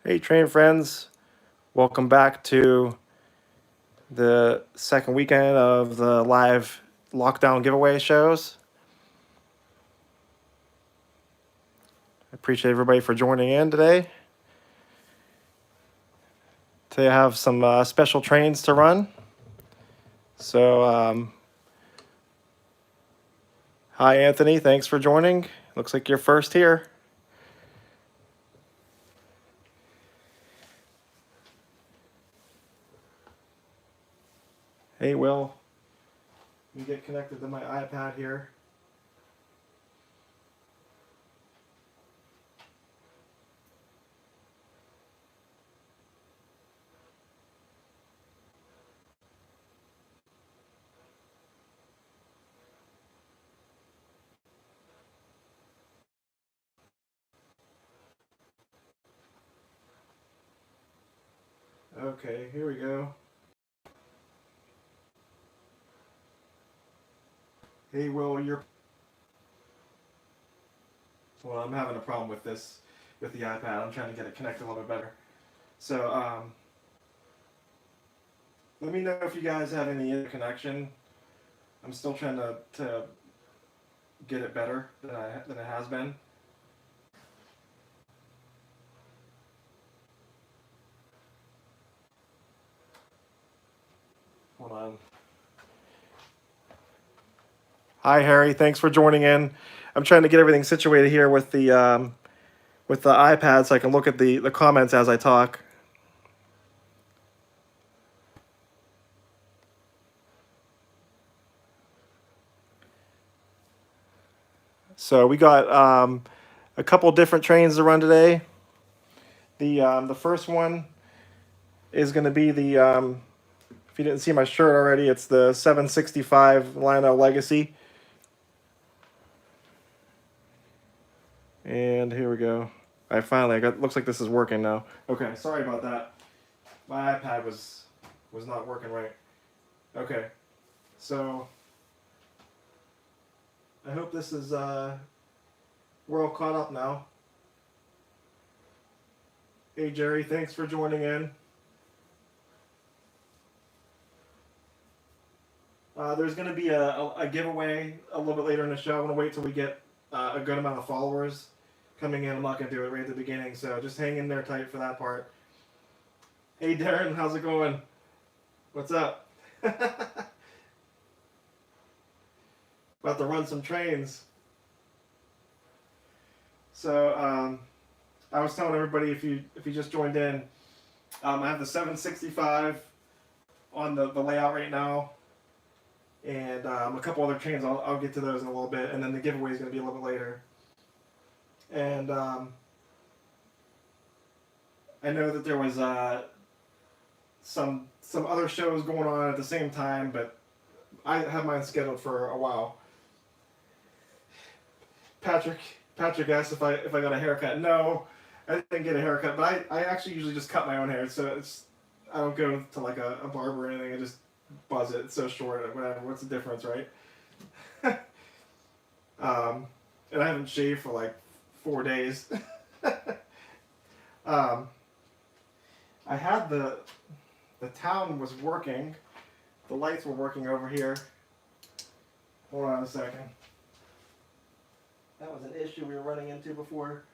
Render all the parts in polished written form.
Hey, train friends. Welcome back to the second weekend of the live lockdown giveaway shows. I appreciate everybody for joining in today. Today I have some special trains to run. So, hi, Anthony. Thanks for joining. Looks like you're first here. Hey, Will. Let me get connected to my iPad here. Okay, here we go. Hey, Will, Well, I'm having a problem with this, with the iPad. I'm trying to get it connected a little bit better. So, let me know if you guys have any interconnection. I'm still trying to get it better than it has been. Hold on. Hi, Harry. Thanks for joining in. I'm trying to get everything situated here with the iPad so I can look at the comments as I talk. So we got a couple different trains to run today. The first one is going to be the if you didn't see my shirt already, it's the 765 Lionel Legacy. And here we go. I got. Looks like this is working now. Okay, sorry about that. My iPad was not working right. Okay, so I hope this is we're all caught up now. Hey Jerry, thanks for joining in. There's going to be a giveaway a little bit later in the show. I'm going to wait till we get a good amount of followers coming in. I'm not going to do it right at the beginning, so just hang in there tight for that part. Hey Darren, how's it going? What's up? About to run some trains. So I was telling everybody if you just joined in, I have the 765 on the layout right now, and a couple other trains. I'll get to those in a little bit, and then the giveaway is going to be a little bit later. And I know that there was some other shows going on at the same time, but I have mine scheduled for a while. Patrick asked if I got a haircut. No, I didn't get a haircut, but I actually usually just cut my own hair, so I don't go to like a barber or anything. I just buzz it. It's so short. Whatever. What's the difference, right? And I haven't shaved for like 4 days. I had the town was working. The lights were working over here. Hold on a second. That was an issue we were running into before.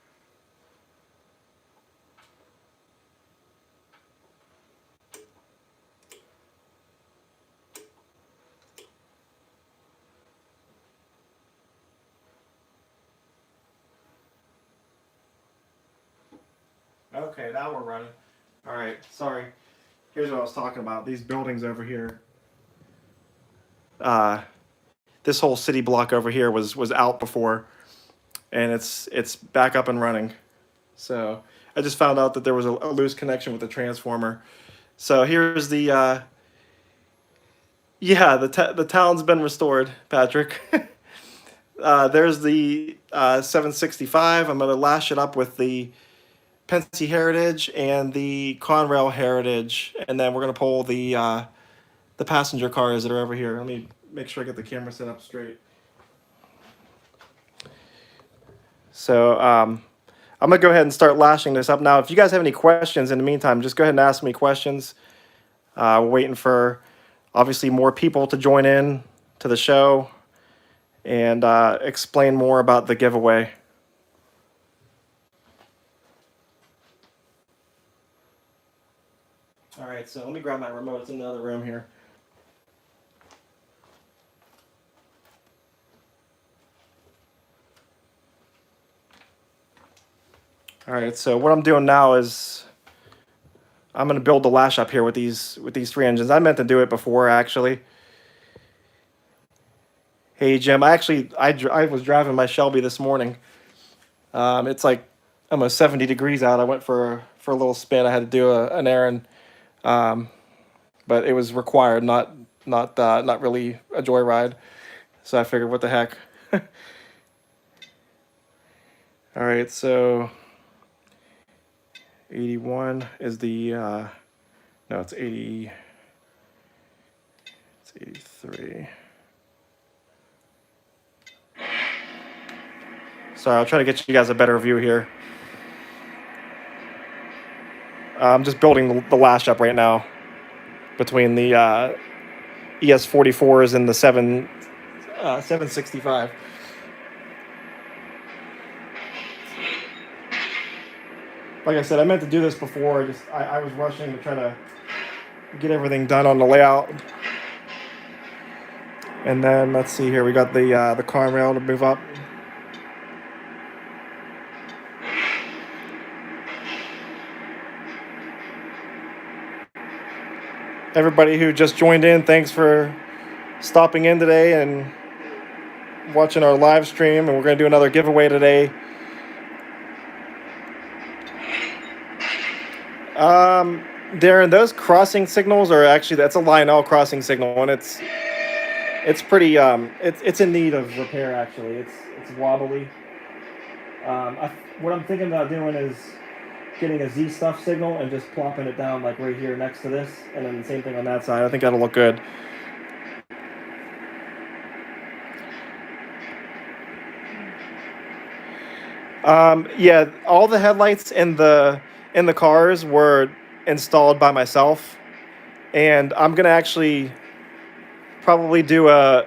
Okay, now we're running. All right, sorry. Here's what I was talking about. These buildings over here. This whole city block over here was out before, and it's back up and running. So I just found out that there was a loose connection with the transformer. So here's the yeah, the town's been restored, Patrick. There's the 765. I'm gonna lash it up with the Pensy Heritage and the Conrail Heritage, and then we're gonna pull the passenger cars that are over here. Let me make sure I get the camera set up straight. So I'm gonna go ahead and start lashing this up now. If you guys have any questions in the meantime, just go ahead and ask me questions. We're waiting for obviously more people to join in to the show and explain more about the giveaway. All right, so let me grab my remote. It's in the other room here. All right, so what I'm doing now is I'm going to build the lash up here with these three engines. I meant to do it before, actually. Hey, Jim. I was driving my Shelby this morning. It's like almost 70 degrees out. I went for a little spin. I had to do an errand, but it was required, not really a joyride. So I figured, what the heck. All right, so 81 is the no, it's 80. It's 83. Sorry, I'll try to get you guys a better view here. I'm just building the lash up right now between the ES44s and the 765. Like I said, I meant to do this before. I was rushing to try to get everything done on the layout. And then let's see here. We got the car rail to move up. Everybody who just joined in, thanks for stopping in today and watching our live stream. And we're going to do another giveaway today. Darren, those crossing signals are actually, that's a Lionel crossing signal, and it's pretty it's in need of repair. Actually, it's wobbly. What I'm thinking about doing is getting a Z stuff signal and just plopping it down like right here next to this, and then the same thing on that side. I think that'll look good. Yeah, all the headlights in the cars were installed by myself, and I'm gonna actually probably do a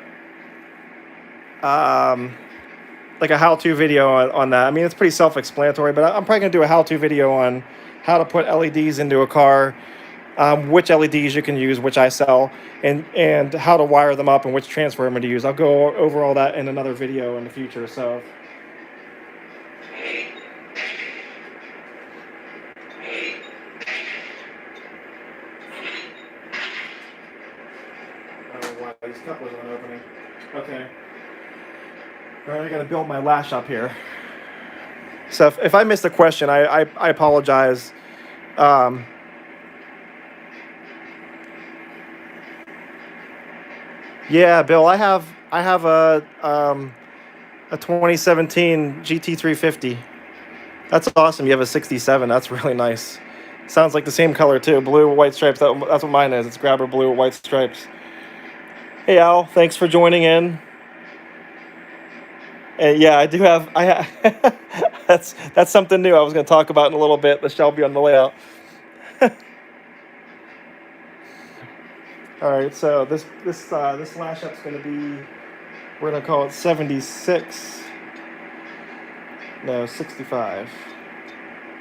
like a how-to video on that. I mean, it's pretty self-explanatory, but I'm probably gonna do a how-to video on how to put LEDs into a car, which LEDs you can use, which I sell, and how to wire them up and which transformer to use. I'll go over all that in another video in the future. So. Why these couplers aren't opening. Okay. All right, I gotta build my lash up here. So if I missed a question, I apologize. Yeah, Bill, I have a 2017 GT350. That's awesome. You have a 67. That's really nice. Sounds like the same color too, blue with white stripes. That's what mine is. It's grabber blue with white stripes. Hey Al, thanks for joining in. And yeah, I do have. That's something new I was going to talk about in a little bit. The Shelby on the layout. All right, so this lash up's going to be, we're going to call it 76. No, 65.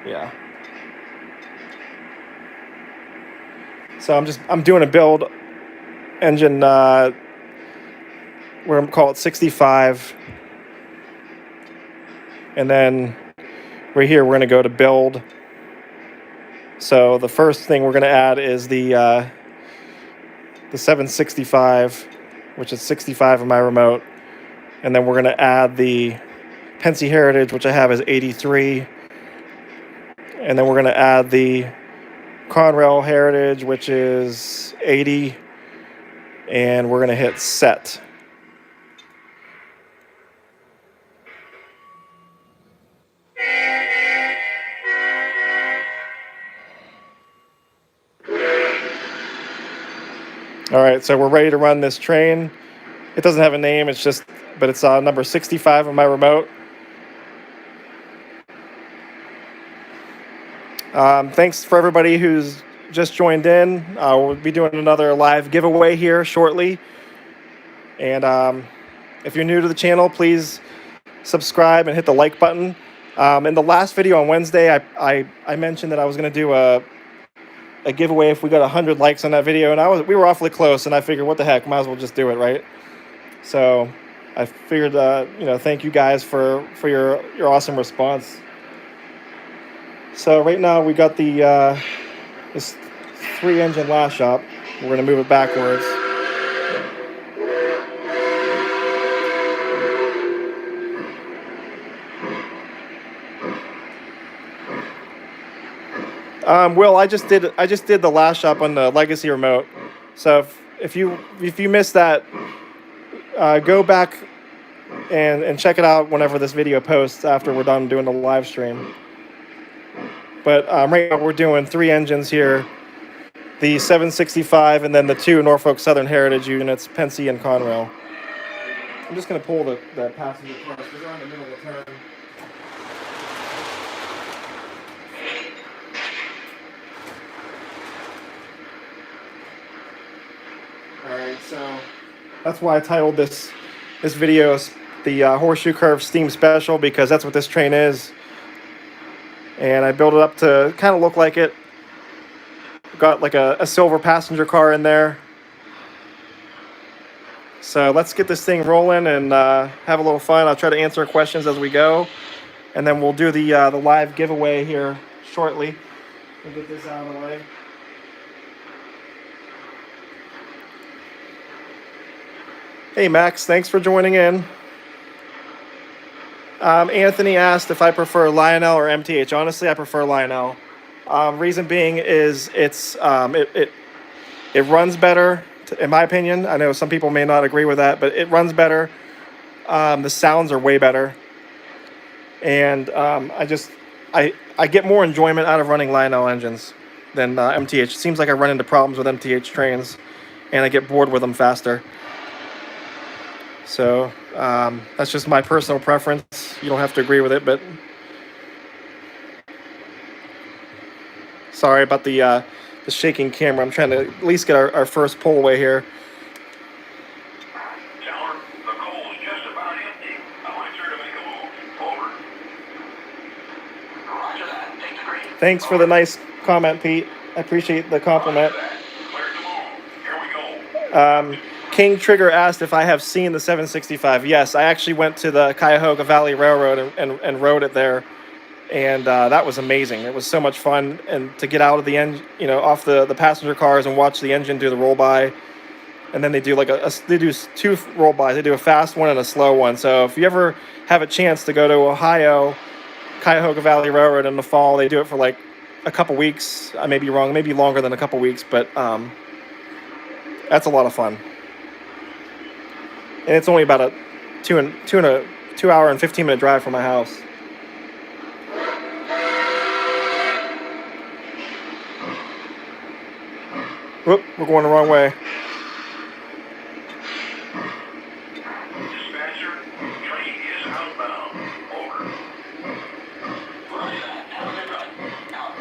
Yeah. So I'm doing a build engine. We're going to call it 65. And then right here, we're going to go to build. So the first thing we're going to add is the 765, which is 65 on my remote. And then we're going to add the Pennsy Heritage, which I have as 83. And then we're going to add the Conrail Heritage, which is 80. And we're going to hit set. All right, so we're ready to run this train. It doesn't have a name, but it's number 65 on my remote. Thanks for everybody who's just joined in. We'll be doing another live giveaway here shortly. And if you're new to the channel, please subscribe and hit the like button. In the last video on Wednesday, I mentioned that I was going to do a giveaway if we got 100 likes on that video, and we were awfully close, and I figured, what the heck, might as well just do it, right? So I figured, thank you guys for your awesome response. So right now we got the this 3-engine lash-up. We're going to move it backwards. Will, I just did the lash-up on the Legacy remote. So if you missed that, go back and check it out whenever this video posts after we're done doing the live stream. But right now we're doing 3 engines here, the 765 and then the 2 Norfolk Southern Heritage units, Pensy and Conrail. I'm just going to pull the passenger cars because they're in the middle of the turn. Alright, so that's why I titled this video the Horseshoe Curve Steam Special, because that's what this train is. And I built it up to kind of look like it. Got like a silver passenger car in there. So let's get this thing rolling and have a little fun. I'll try to answer questions as we go. And then we'll do the live giveaway here shortly. We'll get this out of the way. Hey Max, thanks for joining in. Anthony asked if I prefer Lionel or MTH. Honestly, I prefer Lionel. Reason being is it runs better, in my opinion. I know some people may not agree with that, but it runs better. The sounds are way better, and I get more enjoyment out of running Lionel engines than MTH. It seems like I run into problems with MTH trains, and I get bored with them faster. So that's just my personal preference. You don't have to agree with it, but sorry about the shaking camera. I'm trying to at least get our first pull away here. Tower, the coal is just about empty. I want her to make a move. Over. Roger that. Take the green. Thanks for the nice comment, Pete. I appreciate the compliment. Clear to move. Here we go. King Trigger asked if I have seen the 765. Yes, I actually went to the Cuyahoga Valley Railroad and rode it there, and that was amazing. It was so much fun, and to get out of the engine, off the passenger cars and watch the engine do the roll by, and then they do they do 2 roll bys. They do a fast one and a slow one. So if you ever have a chance to go to Ohio, Cuyahoga Valley Railroad in the fall, they do it for like a couple weeks. I may be wrong, maybe longer than a couple weeks, but that's a lot of fun. And it's only about a 2 hour and 15-minute drive from my house. Whoop, we're going the wrong way. Dispatcher, train is outbound. Over. Roger that. How's it run? Out.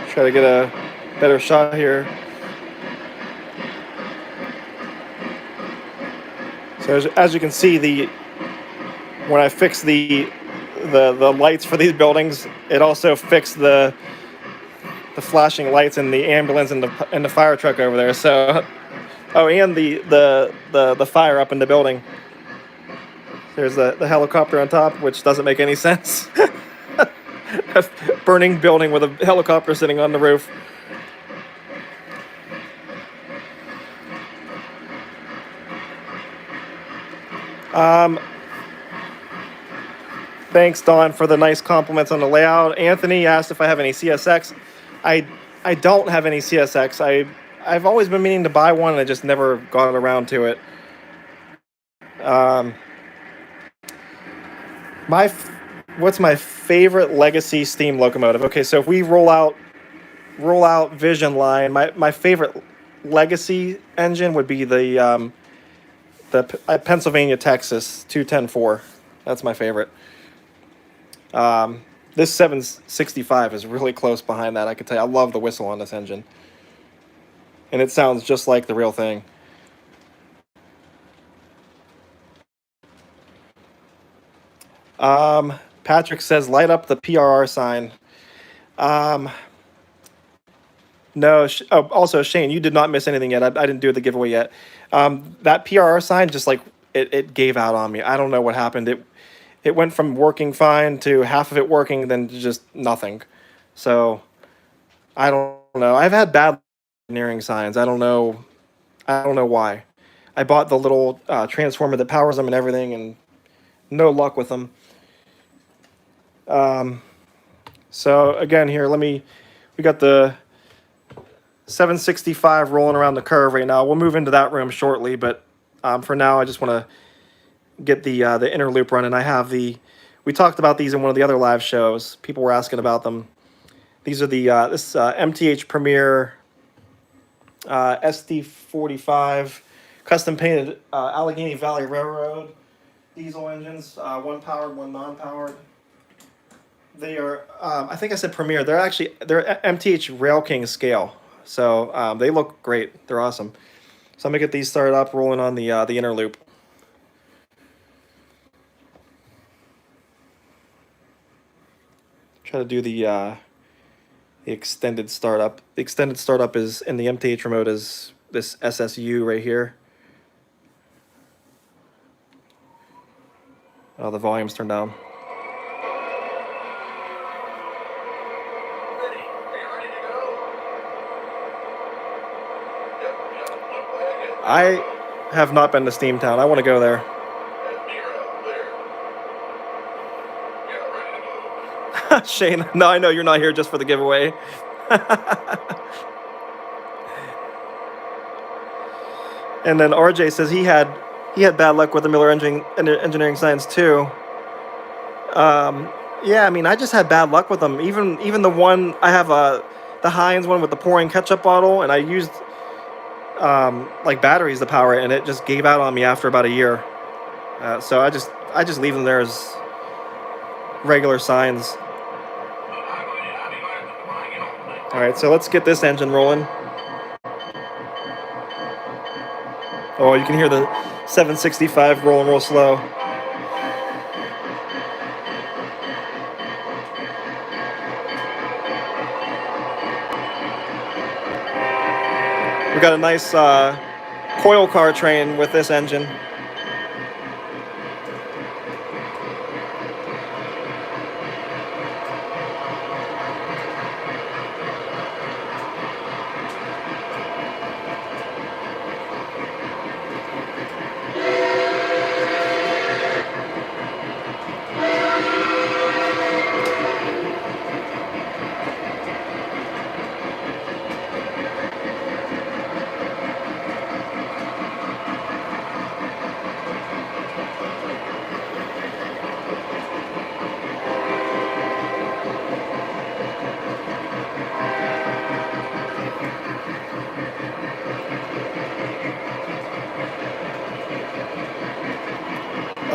Try to get a better shot here. So as you can see, when I fix the lights for these buildings, it also fixed the flashing lights in the ambulance and the fire truck over there. So, oh, and the fire up in the building. There's the helicopter on top, which doesn't make any sense. A burning building with a helicopter sitting on the roof. Thanks, Don, for the nice compliments on the layout. Anthony asked if I have any CSX. I don't have any CSX. I've always been meaning to buy one, and I just never got around to it. Um, what's my favorite legacy steam locomotive? Okay, so if we roll out Vision line, my favorite legacy engine would be the Pennsylvania Texas 2104. That's my favorite. This 765 is really close behind that. I could tell you, I love the whistle on this engine, and it sounds just like the real thing. Patrick says, light up the PRR sign. Um, no, also, Shane, you did not miss anything yet. I didn't do the giveaway yet. That PRR sign just like it gave out on me. I don't know what happened. It went from working fine to half of it working, then to just nothing. So I don't know. I've had bad engineering signs. I don't know. I don't know why. I bought the little transformer that powers them and everything, and no luck with them. So again, here, we got the 765 rolling around the curve right now. We'll move into that room shortly, but for now, I just want to get the inner loop running. We talked about these in one of the other live shows. People were asking about them. These are this MTH Premier SD45 custom painted Allegheny Valley Railroad diesel engines, one powered, one non-powered. They are, I think I said Premier. They're MTH Rail King scale. So they look great. They're awesome. So I'm gonna get these started up, rolling on the inner loop. Try to do the extended startup. The extended startup is in the MTH remote is this SSU right here. Oh, the volume's turned down. Ready? Are you ready to go? Yep, I have not been to Steamtown. I want to go there. Shane, no, I know you're not here just for the giveaway. And then RJ says he had bad luck with the Miller engineering signs too. Yeah, I mean, I just had bad luck with them. Even the one I have the Heinz one with the pouring ketchup bottle, and I used like batteries to power it, and it just gave out on me after about a year. So I just leave them there as regular signs. All right, so let's get this engine rolling. Oh, you can hear the 765 rolling real slow. We got a nice coil car train with this engine.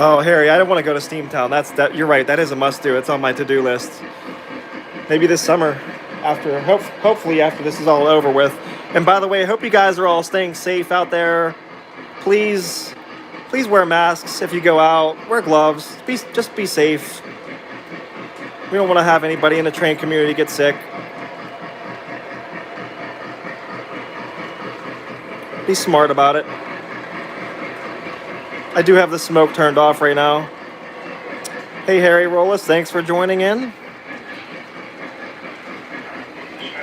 Oh, Harry, I don't want to go to Steamtown. You're right. That is a must-do. It's on my to-do list. Maybe this summer, hopefully after this is all over with. And by the way, I hope you guys are all staying safe out there. Please wear masks if you go out. Wear gloves. Just be safe. We don't want to have anybody in the train community get sick. Be smart about it. I do have the smoke turned off right now. Hey, Harry Rollis, thanks for joining in.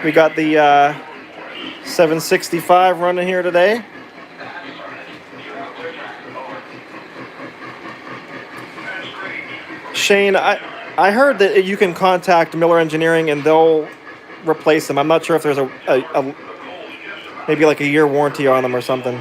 We got the 765 running here today. Shane, I heard that you can contact Miller Engineering and they'll replace them. I'm not sure if there's a maybe like a year warranty on them or something.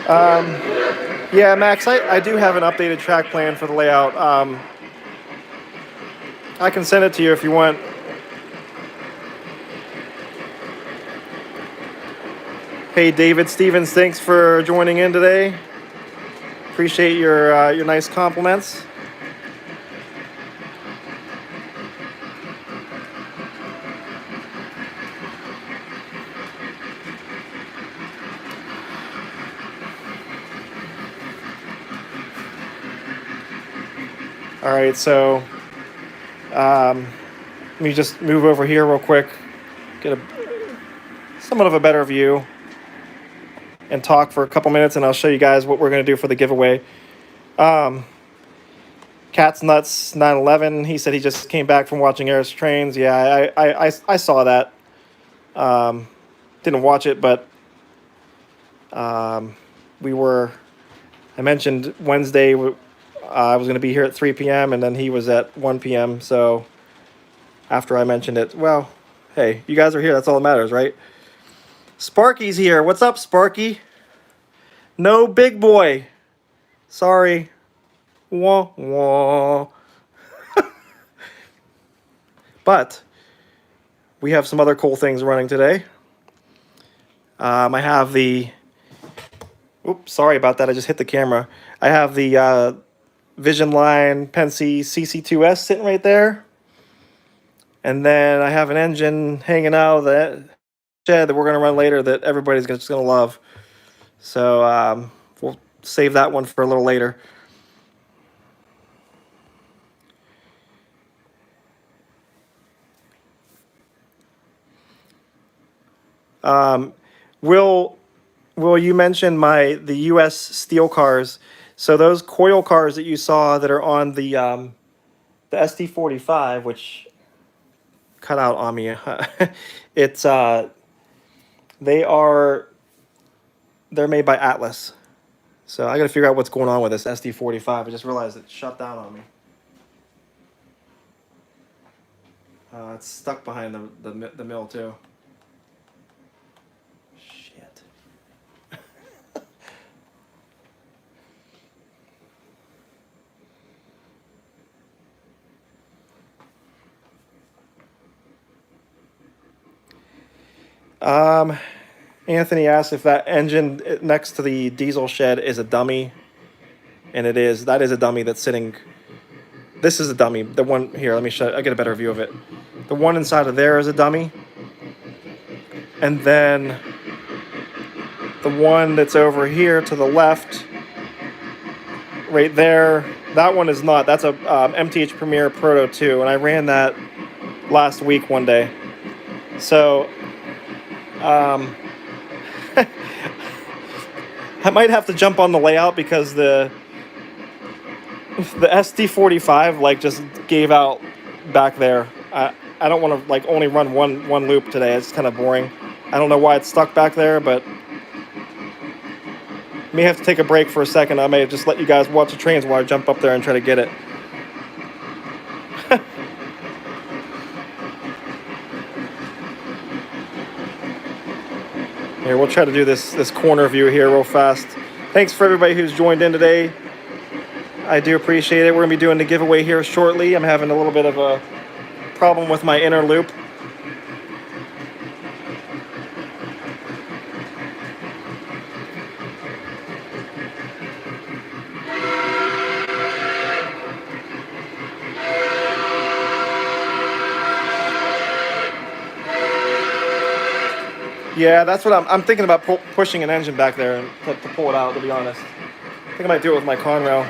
Yeah, Max, I do have an updated track plan for the layout. I can send it to you if you want. Hey, David Stevens, thanks for joining in today. Appreciate your nice compliments. All right, so let me just move over here real quick, get somewhat of a better view, and talk for a couple minutes, and I'll show you guys what we're going to do for the giveaway. Cat's Nuts 911. He said he just came back from watching Air's Trains. Yeah, I saw that. Didn't watch it, but we were. I mentioned Wednesday. I was going to be here at 3 p.m. and then he was at 1 p.m. So after I mentioned it, well, hey, you guys are here. That's all that matters, right? Sparky's here. What's up, Sparky? No big boy. Sorry. Wah, wah. But we have some other cool things running today. I have the... Oops, sorry about that. I just hit the camera. I have the Vision Line Pensy CC2S sitting right there. And then I have an engine hanging out of the shed that we're going to run later that everybody's just going to love. So we'll save that one for a little later. Will, you mentioned the U.S. steel cars. So those coil cars that you saw that are on the SD45, which cut out on me, it's they're made by Atlas. So I got to figure out what's going on with this SD45. I just realized it shut down on me. It's stuck behind the mill too. Shit. Anthony asked if that engine next to the diesel shed is a dummy, and it is. That is a dummy that's sitting. This is a dummy. The one here. Let me show. I get a better view of it. The one inside of there is a dummy, and then the one that's over here to the left, right there. That one is not. That's a MTH Premier Proto 2, and I ran that last week one day. So. I might have to jump on the layout because the SD45 like just gave out back there. I don't want to like only run one loop today. It's kind of boring. I don't know why it's stuck back there, but may have to take a break for a second. I may just let you guys watch the trains while I jump up there and try to get it. Here, we'll try to do this corner view here real fast. Thanks for everybody who's joined in today. I do appreciate it. We're going to be doing the giveaway here shortly. I'm having a little bit of a problem with my inner loop. Yeah, that's what I'm thinking about, pushing an engine back there and to pull it out, to be honest. I think I might do it with my Conrail.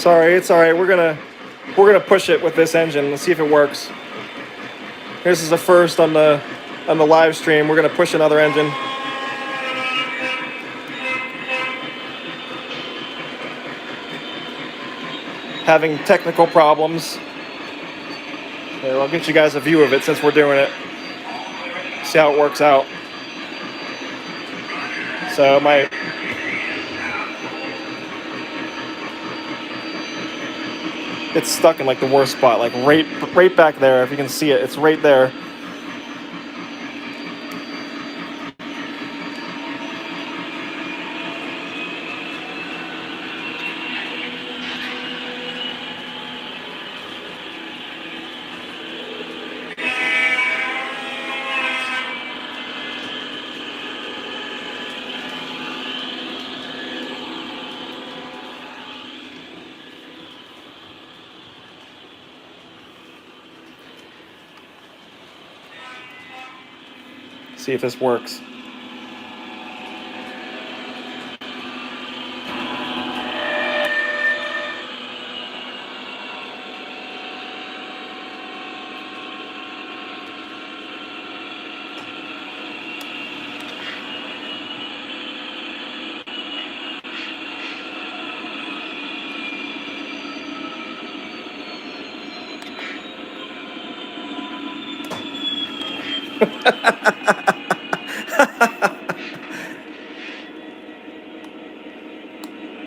Sorry, it's all right. We're gonna push it with this engine. Let's see if it works. This is the first on the live stream. We're gonna push another engine. Having technical problems. Here, I'll get you guys a view of it since we're doing it. See how it works out. So it's stuck in like the worst spot, like right back there. If you can see it, it's right there. See if this works.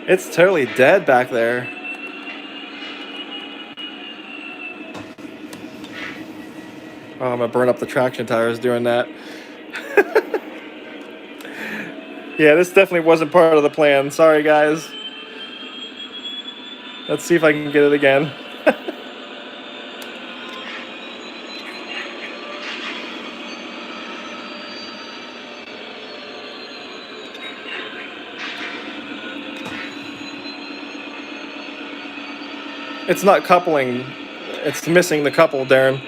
It's totally dead back there. Oh, I'm gonna burn up the traction tires doing that. Yeah, this definitely wasn't part of the plan. Sorry, guys. Let's see if I can get it again. It's not coupling. It's missing the couple, Darren.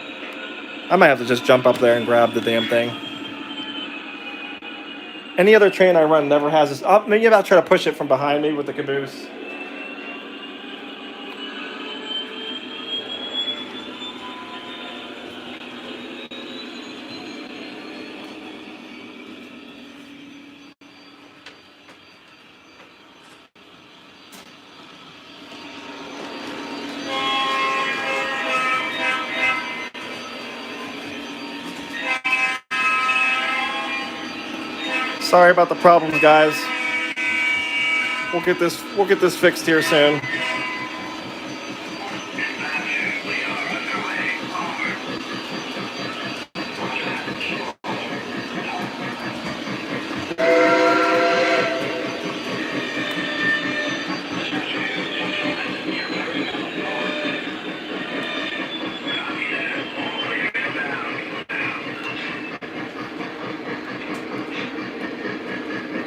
I might have to just jump up there and grab the damn thing. Any other train I run never has this. Oh, maybe I'll try to push it from behind me with the caboose. Sorry about the problems, guys. We'll get this fixed here soon.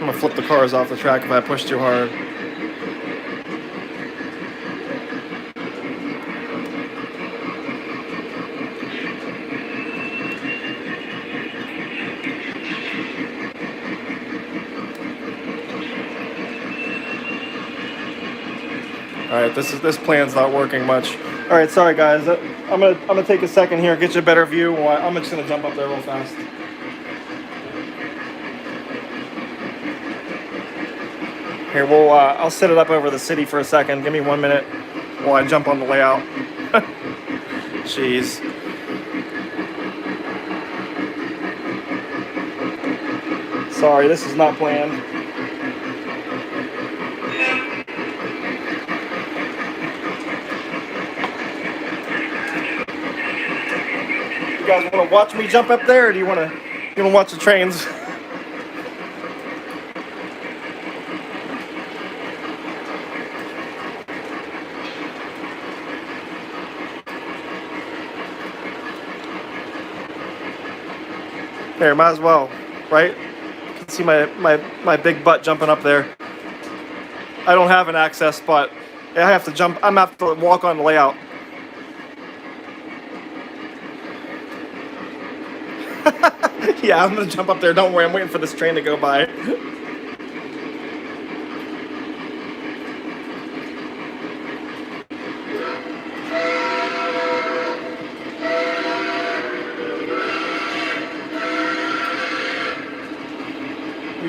I'm gonna flip the cars off the track if I push too hard. All right, this plan's not working much. All right, sorry guys. I'm gonna take a second here, get you a better view. I'm just gonna jump up there real fast. Here, I'll set it up over the city for a second. Give me 1 minute while I jump on the layout. Jeez. Sorry, this is not planned. You guys want to watch me jump up there, or do you want to watch the trains? There, might as well, right? You can see my big butt jumping up there. I don't have an access spot. I have to jump. I'm gonna have to walk on the layout. Yeah, I'm gonna jump up there. Don't worry, I'm waiting for this train to go by.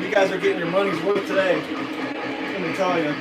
You guys are getting your money's worth today. Let me tell you.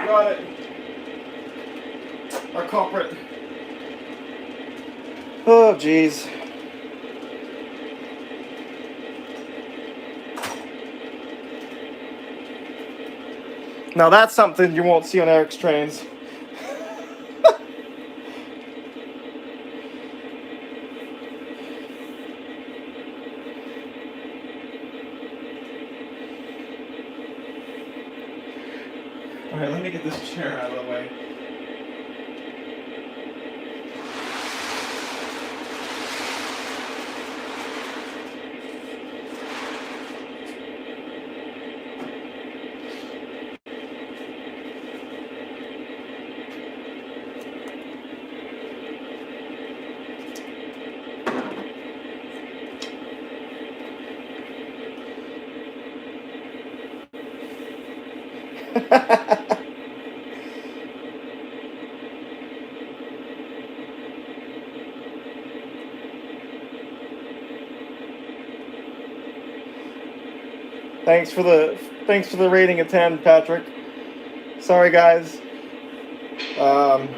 Got it. Our culprit. Oh, jeez. Now that's something you won't see on Eric's trains. Alright, let me get this chair out of the way. Thanks for the rating of 10, Patrick. Sorry, guys. I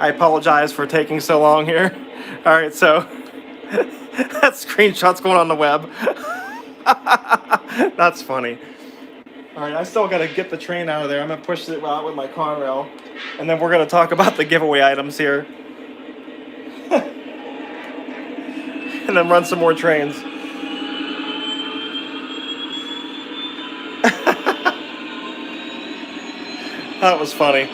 apologize for taking so long here. All right, so that screenshot's going on the web. That's funny. All right, I still got to get the train out of there. I'm gonna push it out with my Conrail, and then we're gonna talk about the giveaway items here, and then run some more trains. That was funny.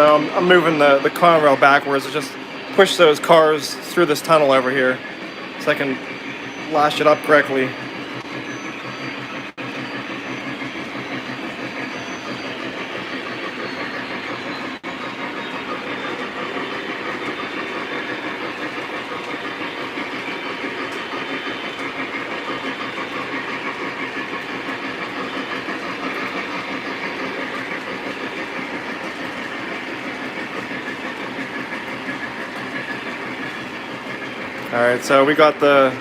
So I'm moving the Conrail backwards to just push those cars through this tunnel over here so I can lash it up correctly. Alright, so we got the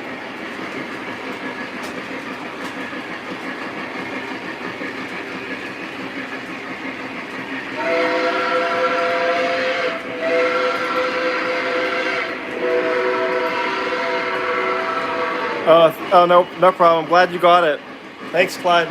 oh no, no problem. Glad you got it. Thanks, Clyde.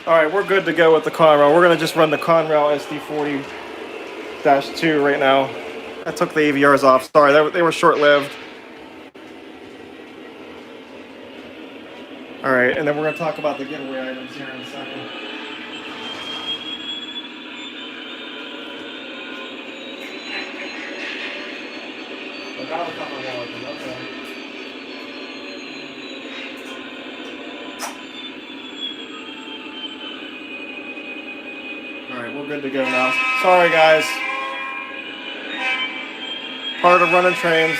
All right, we're good to go with the Conrail. We're gonna just run the Conrail SD40-2 right now. I took the AVRs off. Sorry, they were short-lived. All right, and then we're gonna talk about the giveaway items here in a second. Without a couple wallets, okay. All right, we're good to go now. Sorry, guys. Part of running trains.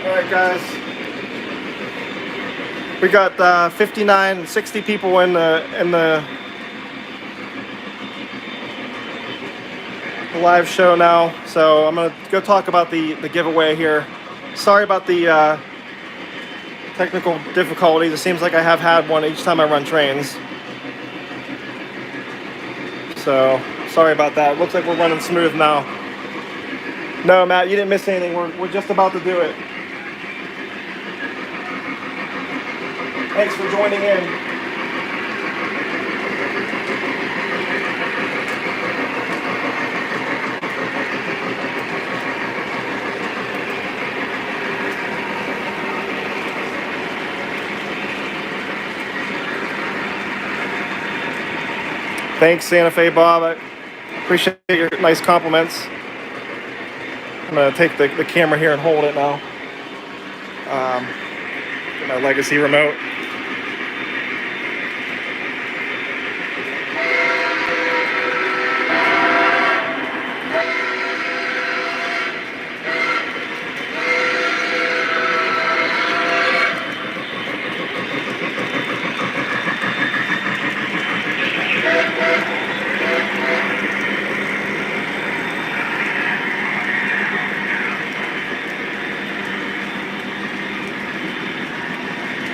All right, guys. We got 59, 60 people in the live show now. So I'm gonna go talk about the giveaway here. Sorry about the technical difficulties. It seems like I have had one each time I run trains. So sorry about that. Looks like we're running smooth now. No, Matt, you didn't miss anything. We're just about to do it. Thanks for joining in. Thanks, Santa Fe Bob. I appreciate your nice compliments. I'm going to take the camera here and hold it now. Get my legacy remote.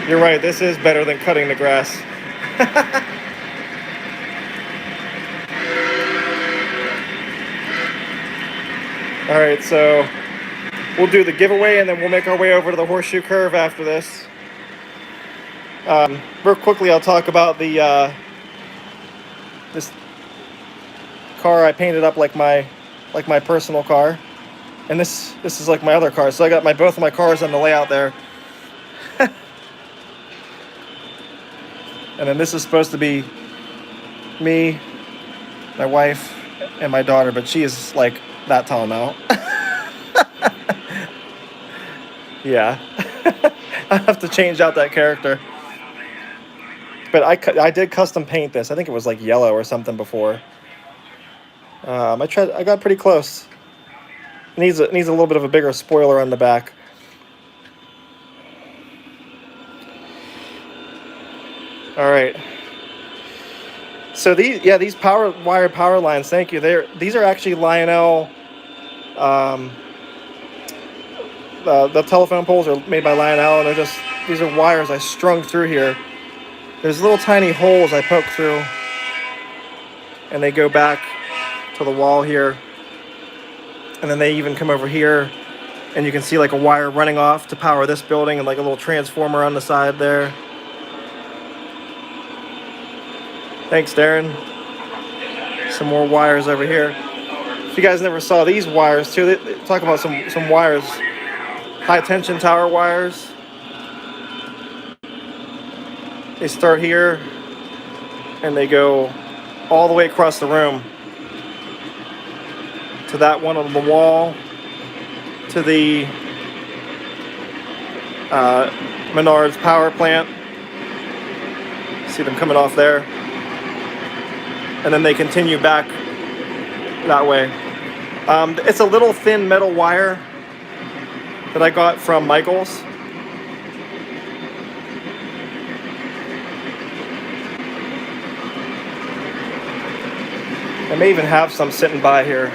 You're right, this is better than cutting the grass. All right, so we'll do the giveaway and then we'll make our way over to the Horseshoe Curve after this. Real quickly, I'll talk about the this car I painted up like my personal car, and this is like my other car. So I got both of my cars on the layout there. And then this is supposed to be me, my wife, and my daughter, but she is like that tall now. Yeah. I have to change out that character. But I did custom paint this. I think it was like yellow or something before. I got pretty close. It needs a little bit of a bigger spoiler on the back. All right. So these power lines. Thank you. These are actually Lionel. The telephone poles are made by Lionel, and these are wires I strung through here. There's little tiny holes I poke through, and they go back to the wall here, and then they even come over here, and you can see like a wire running off to power this building, and like a little transformer on the side there. Thanks, Darren. Some more wires over here. If you guys never saw these wires too, they talk about some wires, high tension tower wires. They start here and they go all the way across the room to that one on the wall, to the Menard's power plant. See them coming off there. And then they continue back that way. It's a little thin metal wire that I got from Michael's. I may even have some sitting by here.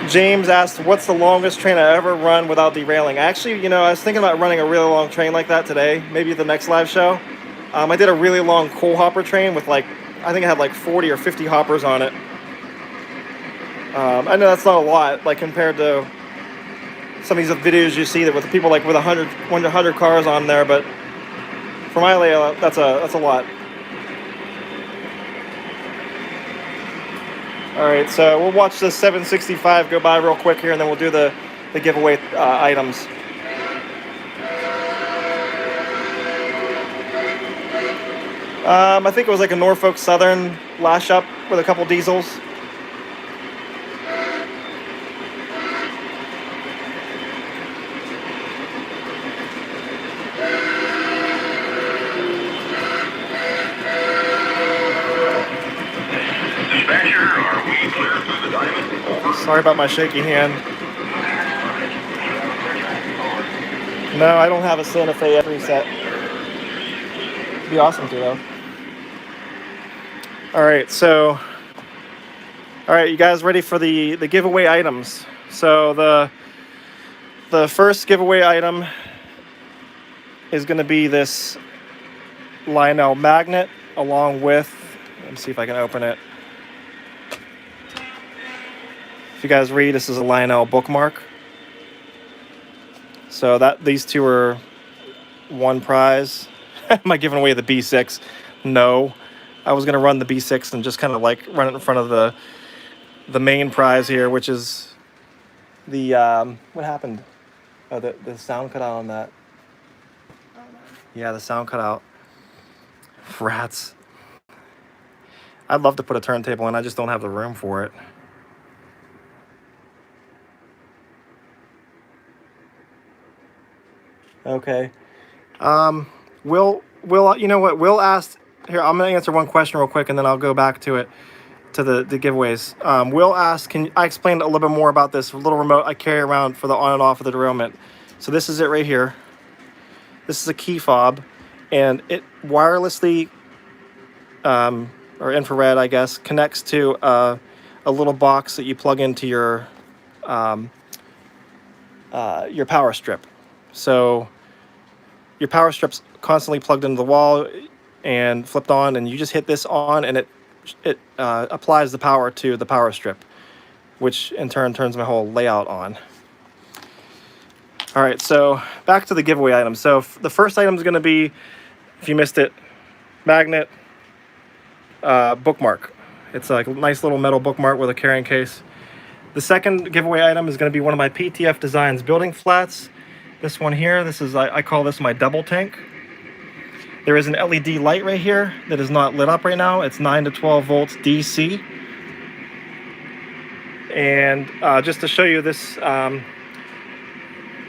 James asked, what's the longest train I ever run without derailing? Actually, I was thinking about running a really long train like that today, maybe the next live show. I did a really long coal hopper train with I think it had 40 or 50 hoppers on it. I know that's not a lot, compared to some of these videos you see that with people with 100 cars on there, but for my layout, that's a lot. All right, so we'll watch the 765 go by real quick here, and then we'll do the giveaway items. I think it was a Norfolk Southern lash-up with a couple diesels. Sorry about my shaky hand. No, I don't have a Santa Fe preset. It'd be awesome to though. All right, you guys ready for the giveaway items? So the first giveaway item is going to be this Lionel magnet along with, let me see if I can open it. If you guys read, this is a Lionel bookmark. So these two are one prize. Am I giving away the B6? No. I was going to run the B6 and just kind of run it in front of the main prize here, which is the, what happened? Oh, the sound cut out on that. Yeah, the sound cut out. Rats. I'd love to put a turntable in, I just don't have the room for it. Okay. Will, you know what? Will asked, here, I'm going to answer one question real quick, and then I'll go back to the giveaways. Will asked, I explained a little bit more about this little remote I carry around for the on and off of the derailment. So this is it right here. This is a key fob, and it wirelessly, or infrared, I guess, connects to a little box that you plug into your power strip. So your power strip's constantly plugged into the wall and flipped on, and you just hit this on, and it applies the power to the power strip, which in turn turns my whole layout on. All right, so back to the giveaway items. So the first item is going to be, if you missed it, magnet bookmark. It's a nice little metal bookmark with a carrying case. The second giveaway item is going to be one of my PTF Designs building flats. This one here, this is, I call this my double tank. There is an LED light right here that is not lit up right now. It's 9 to 12 volts DC. And just to show you this,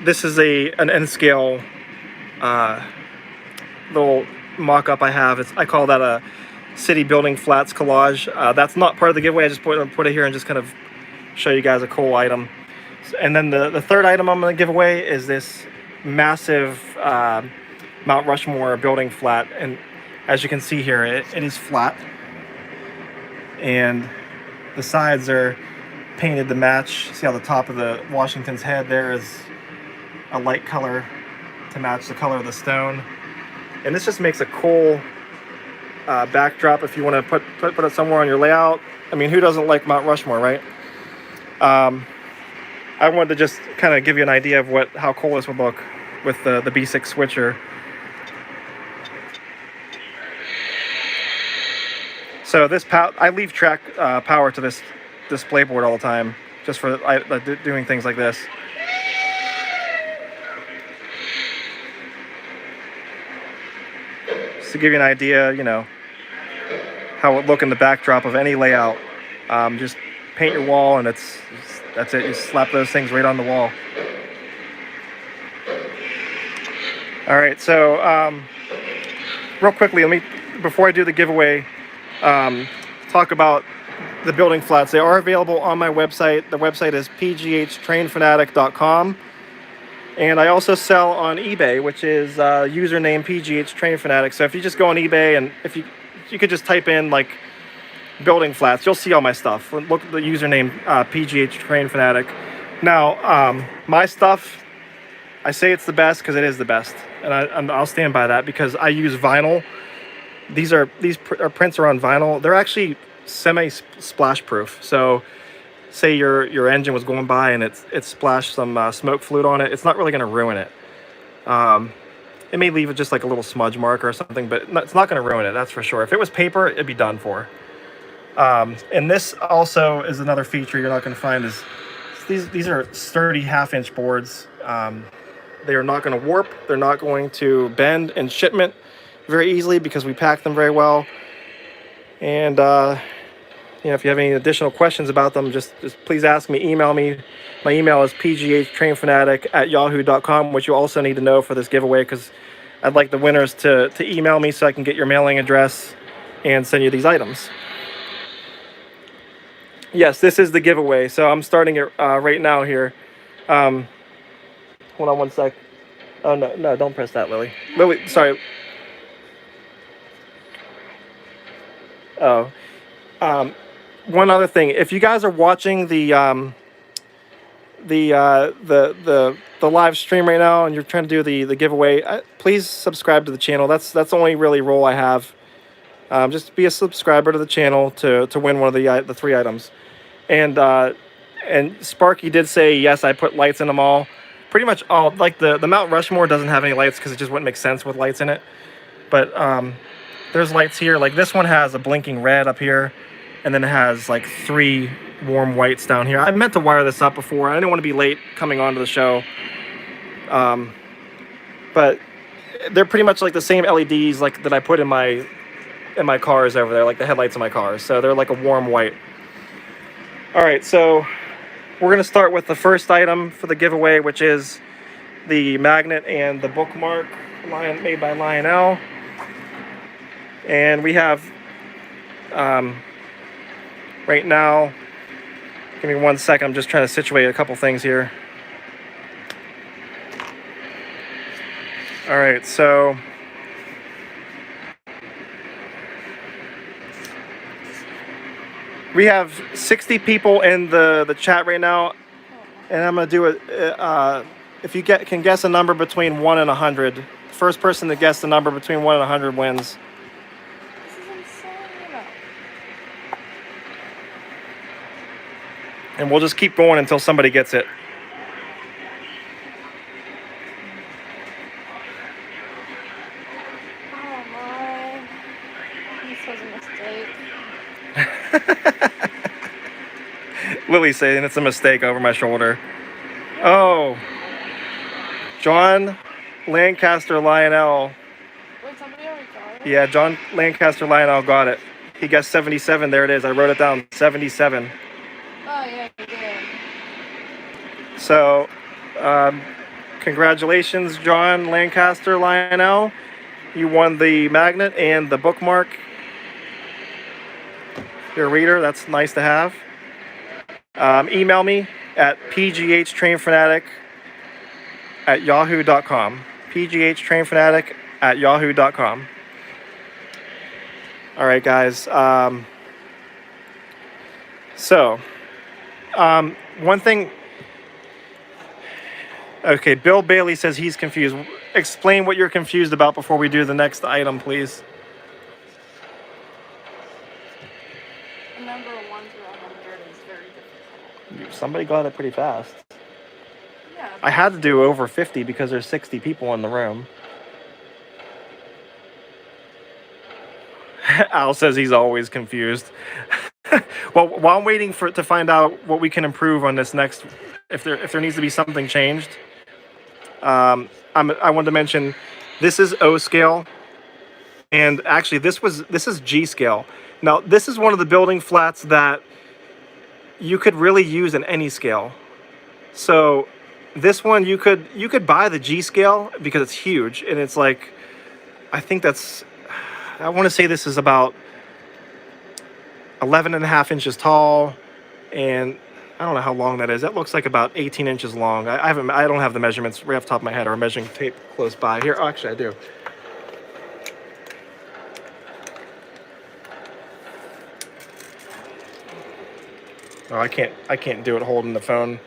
this is an N-scale little mock-up I have. I call that a city building flats collage. That's not part of the giveaway. I just put it here and just kind of show you guys a cool item. And then the third item I'm going to give away is this massive Mount Rushmore building flat. And as you can see here, it is flat. And the sides are painted to match. See how the top of the Washington's head there is a light color to match the color of the stone. And this just makes a cool backdrop if you want to put it somewhere on your layout. I mean, who doesn't like Mount Rushmore, right? I wanted to just kind of give you an idea of how cool this would look with the B6 switcher. So I leave track power to this display board all the time, just for doing things like this. Just to give you an idea, how it would look in the backdrop of any layout. Just paint your wall, and that's it. You slap those things right on the wall. All right, so real quickly, before I do the giveaway, talk about the building flats. They are available on my website. The website is pghtrainfanatic.com. And I also sell on eBay, which is username pghtrainfanatic. So if you just go on eBay and if you could just type in like building flats, you'll see all my stuff. Look at the username pghtrainfanatic. Now, my stuff, I say it's the best because it is the best, and I'll stand by that because I use vinyl. These prints are on vinyl. They're actually semi-splash proof. So, say your engine was going by and it splashed some smoke fluid on it, it's not really going to ruin it. It may leave it just like a little smudge mark or something, but it's not going to ruin it. That's for sure. If it was paper, it'd be done for. And this also is another feature you're not going to find is these are sturdy 1/2-inch boards. They are not going to warp. They're not going to bend in shipment very easily because we pack them very well. And if you have any additional questions about them, just please ask me, email me. My email is pghtrainfanatic@yahoo.com, which you also need to know for this giveaway because I'd like the winners to email me so I can get your mailing address and send you these items. Yes, this is the giveaway, so I'm starting it right now here. Hold on one sec. Oh, no, don't press that, Lily. Lily, sorry. Oh. One other thing, if you guys are watching the live stream right now and you're trying to do the giveaway, please subscribe to the channel. That's the only really role I have. Just be a subscriber to the channel to win one of the 3 items. And Sparky did say yes, I put lights in them all. Pretty much all, like the Mount Rushmore doesn't have any lights because it just wouldn't make sense with lights in it. But there's lights here. Like this one has a blinking red up here. And then it has like 3 warm whites down here. I meant to wire this up before. I didn't want to be late coming onto the show. But they're pretty much like the same LEDs like that I put in my cars over there, like the headlights of my cars. So they're like a warm white. All right, so we're going to start with the first item for the giveaway, which is the magnet and the bookmark made by Lionel. And we have... right now, give me one second, I'm just trying to situate a couple things here. All right, so we have 60 people in the chat right now, and I'm gonna do it. If you can guess a number between 1 and 100, the first person to guess the number between 1 and 100 wins. And we'll just keep going until somebody gets it. Oh my. This was a mistake. Lily's saying it's a mistake over my shoulder. Oh. John Lancaster Lionel. Wait, somebody already got it? Yeah, John Lancaster Lionel got it. He guessed 77. There it is. I wrote it down. 77. Oh, yeah, you did. So, congratulations, John Lancaster Lionel. You won the magnet and the bookmark. Your reader, that's nice to have. Email me at pghtrainfanatic@yahoo.com. pghtrainfanatic@yahoo.com. All right, guys. One thing. Okay, Bill Bailey says he's confused. Explain what you're confused about before we do the next item, please. The number 1 through 100 is very difficult. Somebody got it pretty fast. Yeah. I had to do over 50 because there's 60 people in the room. Al says he's always confused. Well, while I'm waiting to find out what we can improve on this next, if there needs to be something changed, I wanted to mention this is O scale, and actually this is G scale. Now this is one of the building flats that you could really use in any scale. So This one you could buy the G scale because it's huge, and it's like, I think that's, I want to say this is about 11.5 inches tall, and I don't know how long that is. That looks like about 18 inches long. I don't have the measurements right off the top of my head or a measuring tape close by. Here, oh, actually I do. Oh, I can't do it holding the phone.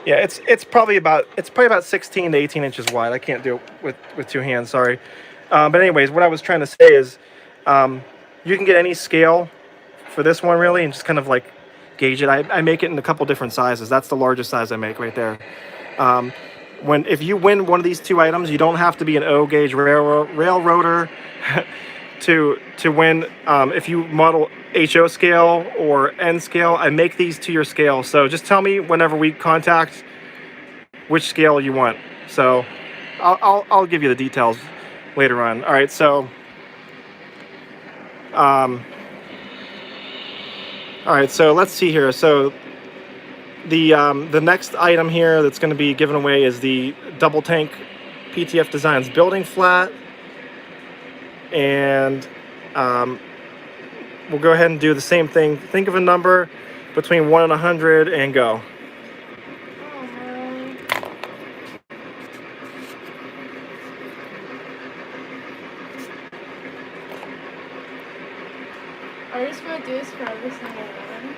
Yeah, it's probably about 16 to 18 inches wide. I can't do it with two hands. Sorry, but anyways, what I was trying to say is, you can get any scale for this one really, and just kind of like gauge it. I make it in a couple different sizes. That's the largest size I make right there. If you win one of these two items, you don't have to be an O gauge railroader to win. If you model HO scale or N scale, I make these to your scale. So just tell me whenever we contact which scale you want. So I'll give you the details later on. All right. So all right. So let's see here. So the next item here that's going to be given away is the double tank PTF Designs building flat, and we'll go ahead and do the same thing. Think of a number between 1 and 100 and go. Oh man. Are we just gonna do this for every single one?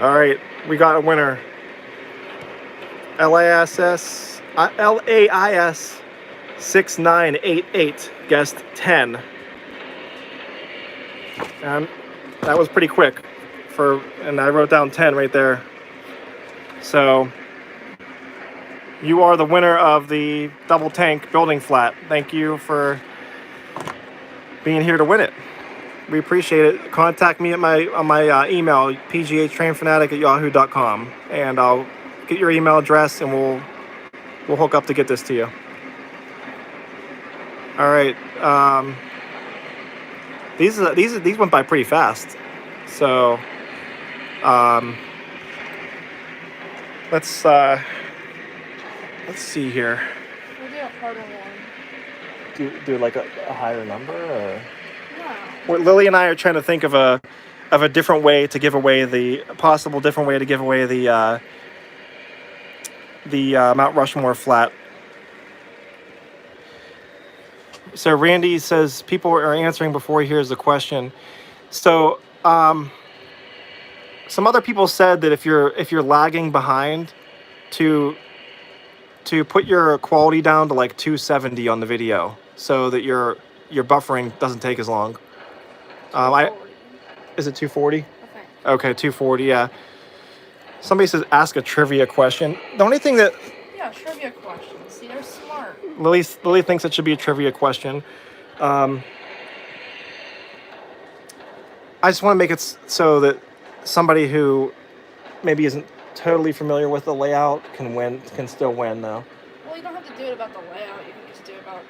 All right, we got a winner. LAIS 6988 guessed 10. And that was pretty quick and I wrote down 10 right there. So you are the winner of the double tank building flat. Thank you for being here to win it. We appreciate it. Contact me at my email, pgahtrainfanatic@yahoo.com, and I'll get your email address and we'll hook up to get this to you. All right. These went by pretty fast. So let's see here. We'll do a harder one. Do like a higher number, or? No. Well, Lily and I are trying to think of a different way to give away the Mount Rushmore flat. So Randy says people are answering before he hears the question. So some other people said that if you're lagging behind, to put your quality down to like 270 on the video, so that your buffering doesn't take as long. Is it 240? Okay, 240. Yeah. Somebody says ask a trivia question. The only thing that Yeah, trivia questions. See, they're smart. Lily thinks it should be a trivia question. I just want to make it so that somebody who maybe isn't totally familiar with the layout can still win though. Well, you don't have to do it about the layout. You can just do it about.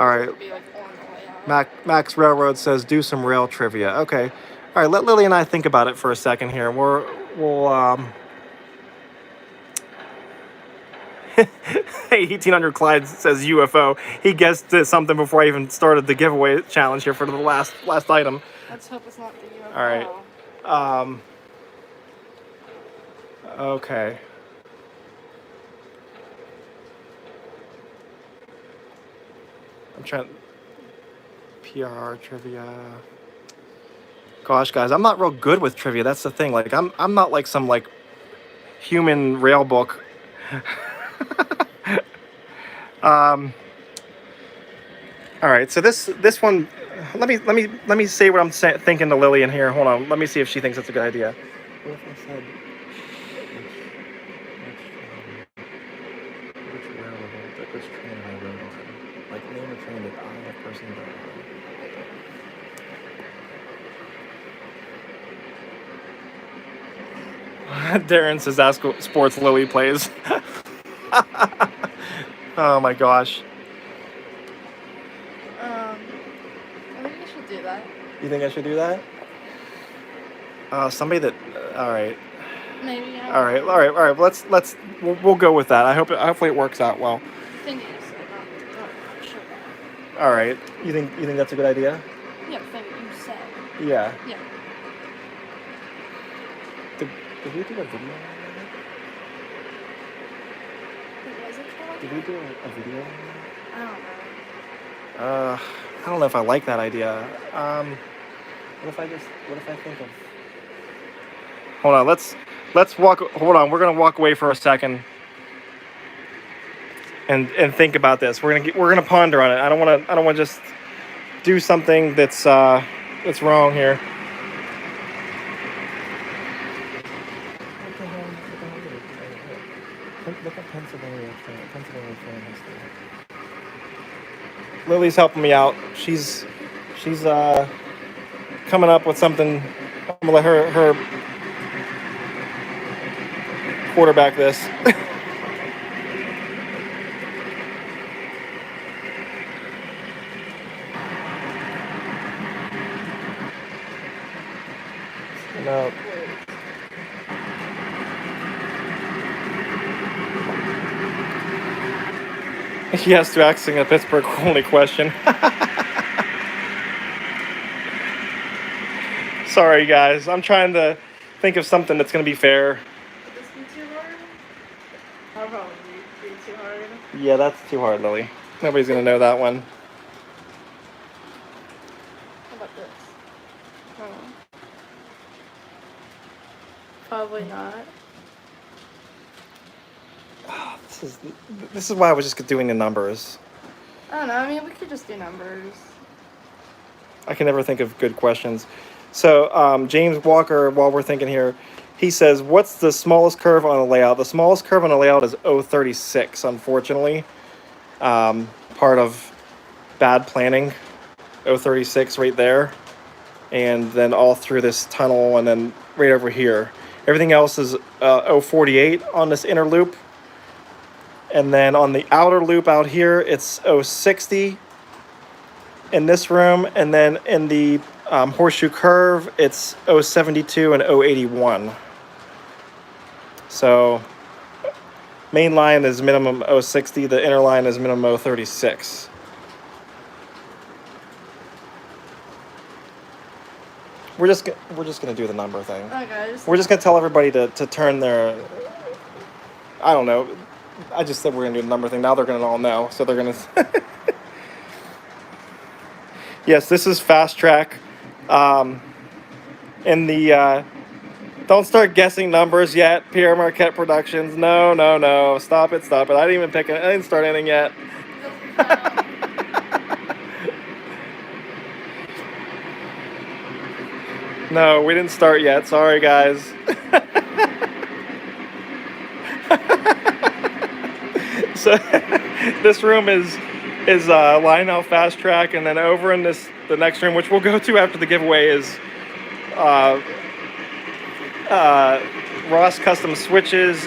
All right. It'd be like on the layout. Max Railroad says do some rail trivia. Okay. All right. Let Lily and I think about it for a second here. We'll 1800 Clyde says UFO. He guessed something before I even started the giveaway challenge here for the last item. Let's hope it's not the UFO. All right. Okay. I'm trying. PRR trivia. Gosh, guys, I'm not real good with trivia. That's the thing. Like, I'm not like some like human rail book. All right. So this one. Let me say what I'm thinking to Lily in here. Hold on. Let me see if she thinks it's a good idea. What if I said which railroad, which train I rode on? Like name a train that I, a person, rode on. Darren says ask what sports Lily plays. Oh my gosh. I think you should do that. You think I should do that? Somebody that. All right. Maybe. All right. All right. All right. We'll go with that. Hopefully it works out well. I think you said not sure. All right. You think that's a good idea? Yeah, thing you said. Yeah. Yeah. Did we do a video? What was it called? Did we do a video? I don't know. I don't know if I like that idea. What if I think of? Hold on. Let's walk. Hold on. We're gonna walk away for a second. And think about this. We're gonna ponder on it. I don't want to just do something that's wrong here. What the hell? Look at Pennsylvania train history. Lily's helping me out. She's coming up with something. I'm gonna let her quarterback this. No. Yes, to asking a Pittsburgh only question. Sorry, guys. I'm trying to think of something that's going to be fair. Would this be too hard? I'll probably be too hard. Yeah, that's too hard, Lily. Nobody's going to know that one. How about this? Probably not. This is why I was just doing the numbers. I don't know. I mean, we could just do numbers. I can never think of good questions. So, James Walker, while we're thinking here, he says, what's the smallest curve on a layout? The smallest curve on a layout is 036, unfortunately. Part of bad planning. 036 right there. And then all through this tunnel and then right over here. Everything else is 048 on this inner loop. And then on the outer loop out here, it's 060 in this room. And then in the horseshoe curve, it's 072 and 081. So main line is minimum 060. The inner line is minimum 036. We're just gonna do the number thing. Okay. We're just gonna tell everybody to turn their. I don't know. I just said we're gonna do the number thing. Now they're gonna all know, so they're gonna. Yes, this is fast track. In the don't start guessing numbers yet. Pierre Marquette Productions. No. Stop it. I didn't even pick it. I didn't start anything yet. No, we didn't start yet. Sorry, guys. So this room is Lionel Fast Track, and then over in the next room, which we'll go to after the giveaway, is Ross Custom Switches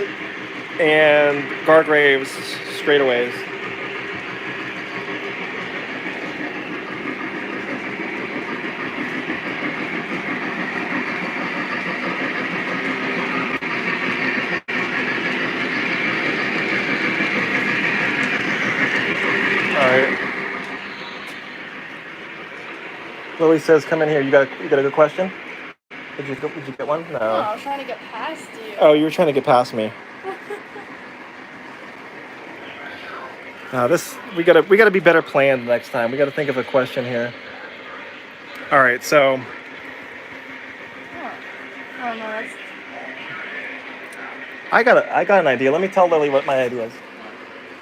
and Gargraves straightaways. Lily says, "Come in here. You got a good question? Did you get one? No. No, I was trying to get past you. Oh, you were trying to get past me. We gotta be better planned next time. We gotta think of a question here. All right, so. Oh no, that's. I got an idea. Let me tell Lily what my idea is.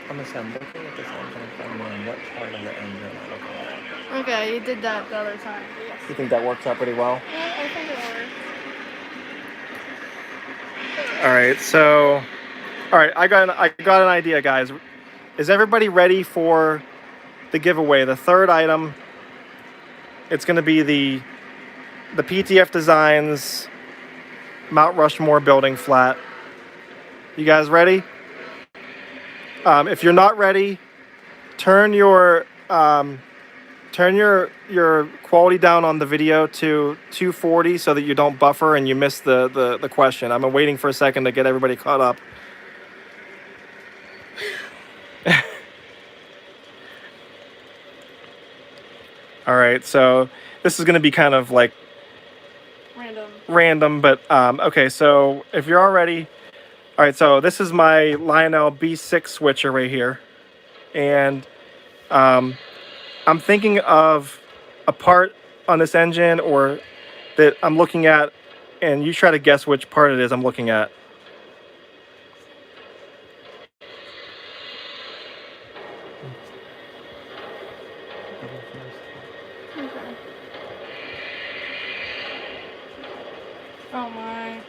I'm looking at this engine and finding what part of the engine I'm looking at. Okay, you did that the other time. Yes. You think that works out pretty well? Yeah, I think it works. All right, so, I got an idea, guys. Is everybody ready for the giveaway? The third item. It's going to be the PTF Designs Mount Rushmore building flat. You guys ready? If you're not ready, turn your turn your quality down on the video to 240 so that you don't buffer and you miss the question. I'm waiting for a second to get everybody caught up. All right, so this is going to be kind of like random, but okay, so if you're all ready. All right, so this is my Lionel B6 switcher right here, and I'm thinking of a part on this engine or that I'm looking at, and you try to guess which part it is I'm looking at. Okay. Oh my.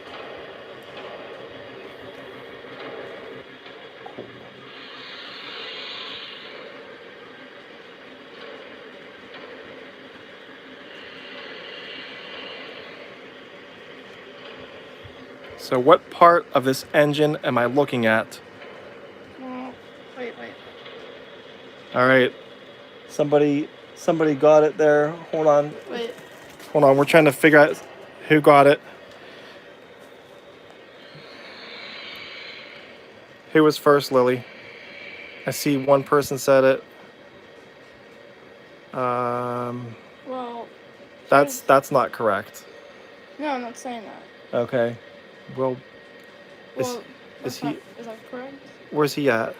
So what part of this engine am I looking at? Well, wait. All right, somebody got it there. Hold on. We're trying to figure out who got it. Who was first, Lily? I see one person said it. Well, That's not correct. no, I'm not saying that. Okay. Well, Well, is he? Is that correct? Where's he at?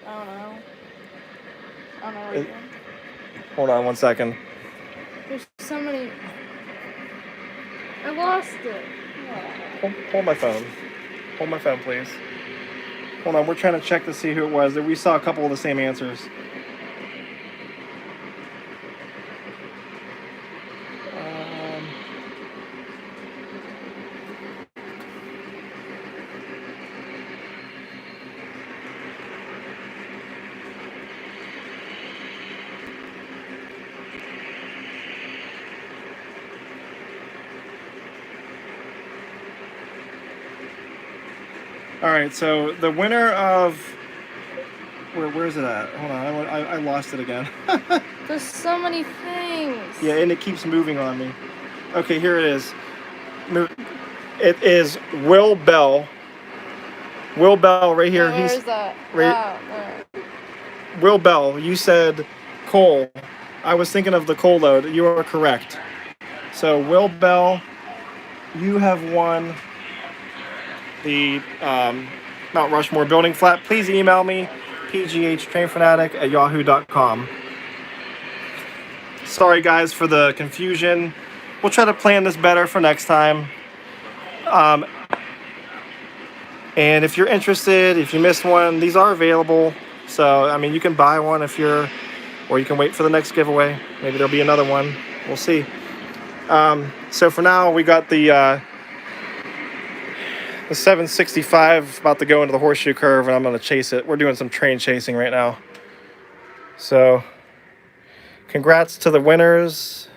I don't know. I don't know where you're going. Hold on 1 second. There's so many. I lost it. Hold my phone. Hold my phone, please. Hold on. We're trying to check to see who it was. We saw a couple of the same answers. All right, so the winner of where's it at? Hold on, I lost it again. There's so many things. Yeah, and it keeps moving on me. Okay, here it is. It is Will Bell. Will Bell right here. Where is that? Right. Where? Will Bell. You said coal. I was thinking of the coal load. You are correct. So Will Bell, you have won the Mount Rushmore building flat. Please email me, pghtrainfanatic@yahoo.com. Sorry guys for the confusion. We'll try to plan this better for next time. And if you're interested, if you missed one, these are available. So, I mean, you can buy one if you're, or you can wait for the next giveaway. Maybe there'll be another one. We'll see. So for now, we got the 765 about to go into the horseshoe curve, and I'm going to chase it. We're doing some train chasing right now. So, congrats to the winners.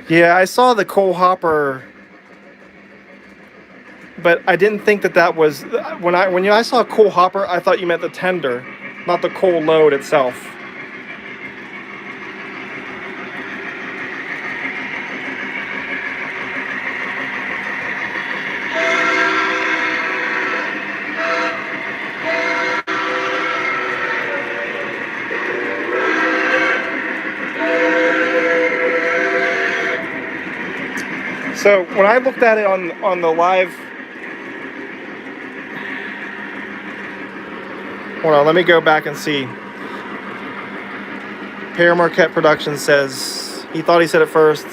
Yeah, I saw the coal hopper, but I didn't think that was when I saw a coal hopper, I thought you meant the tender, not the coal load itself. So when I looked at it on the live, hold on, let me go back and see. Pierre Marquette Productions says he thought he said it first.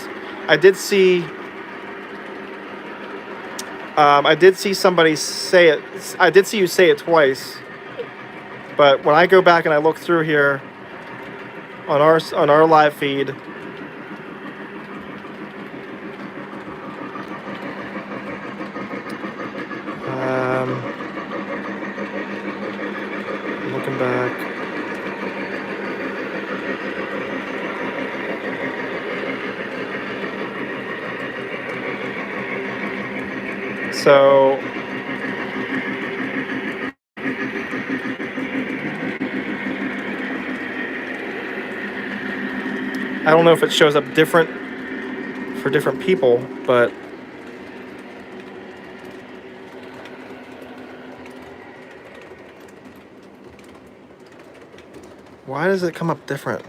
I did see somebody say it. I did see you say it twice. But when I go back and I look through here on our live feed, looking back. So I don't know if it shows up different for different people, but why does it come up different?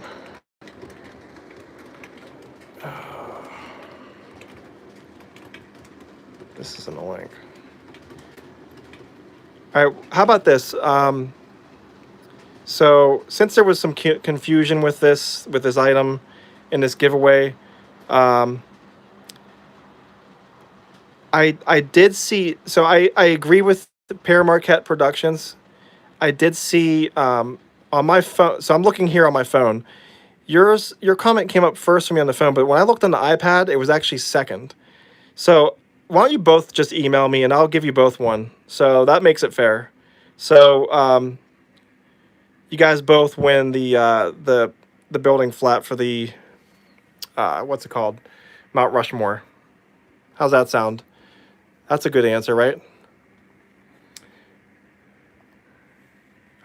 This isn't a link. All right, how about this? So since there was some confusion with this item in this giveaway, I did see. So I agree with Pear Marquette Productions. I did see on my phone. So I'm looking here on my phone. Your comment came up first for me on the phone, but when I looked on the iPad, it was actually second. So why don't you both just email me and I'll give you both one. So that makes it fair. So you guys both win the building flat for the what's it called? Mount Rushmore. How's that sound? That's a good answer, right?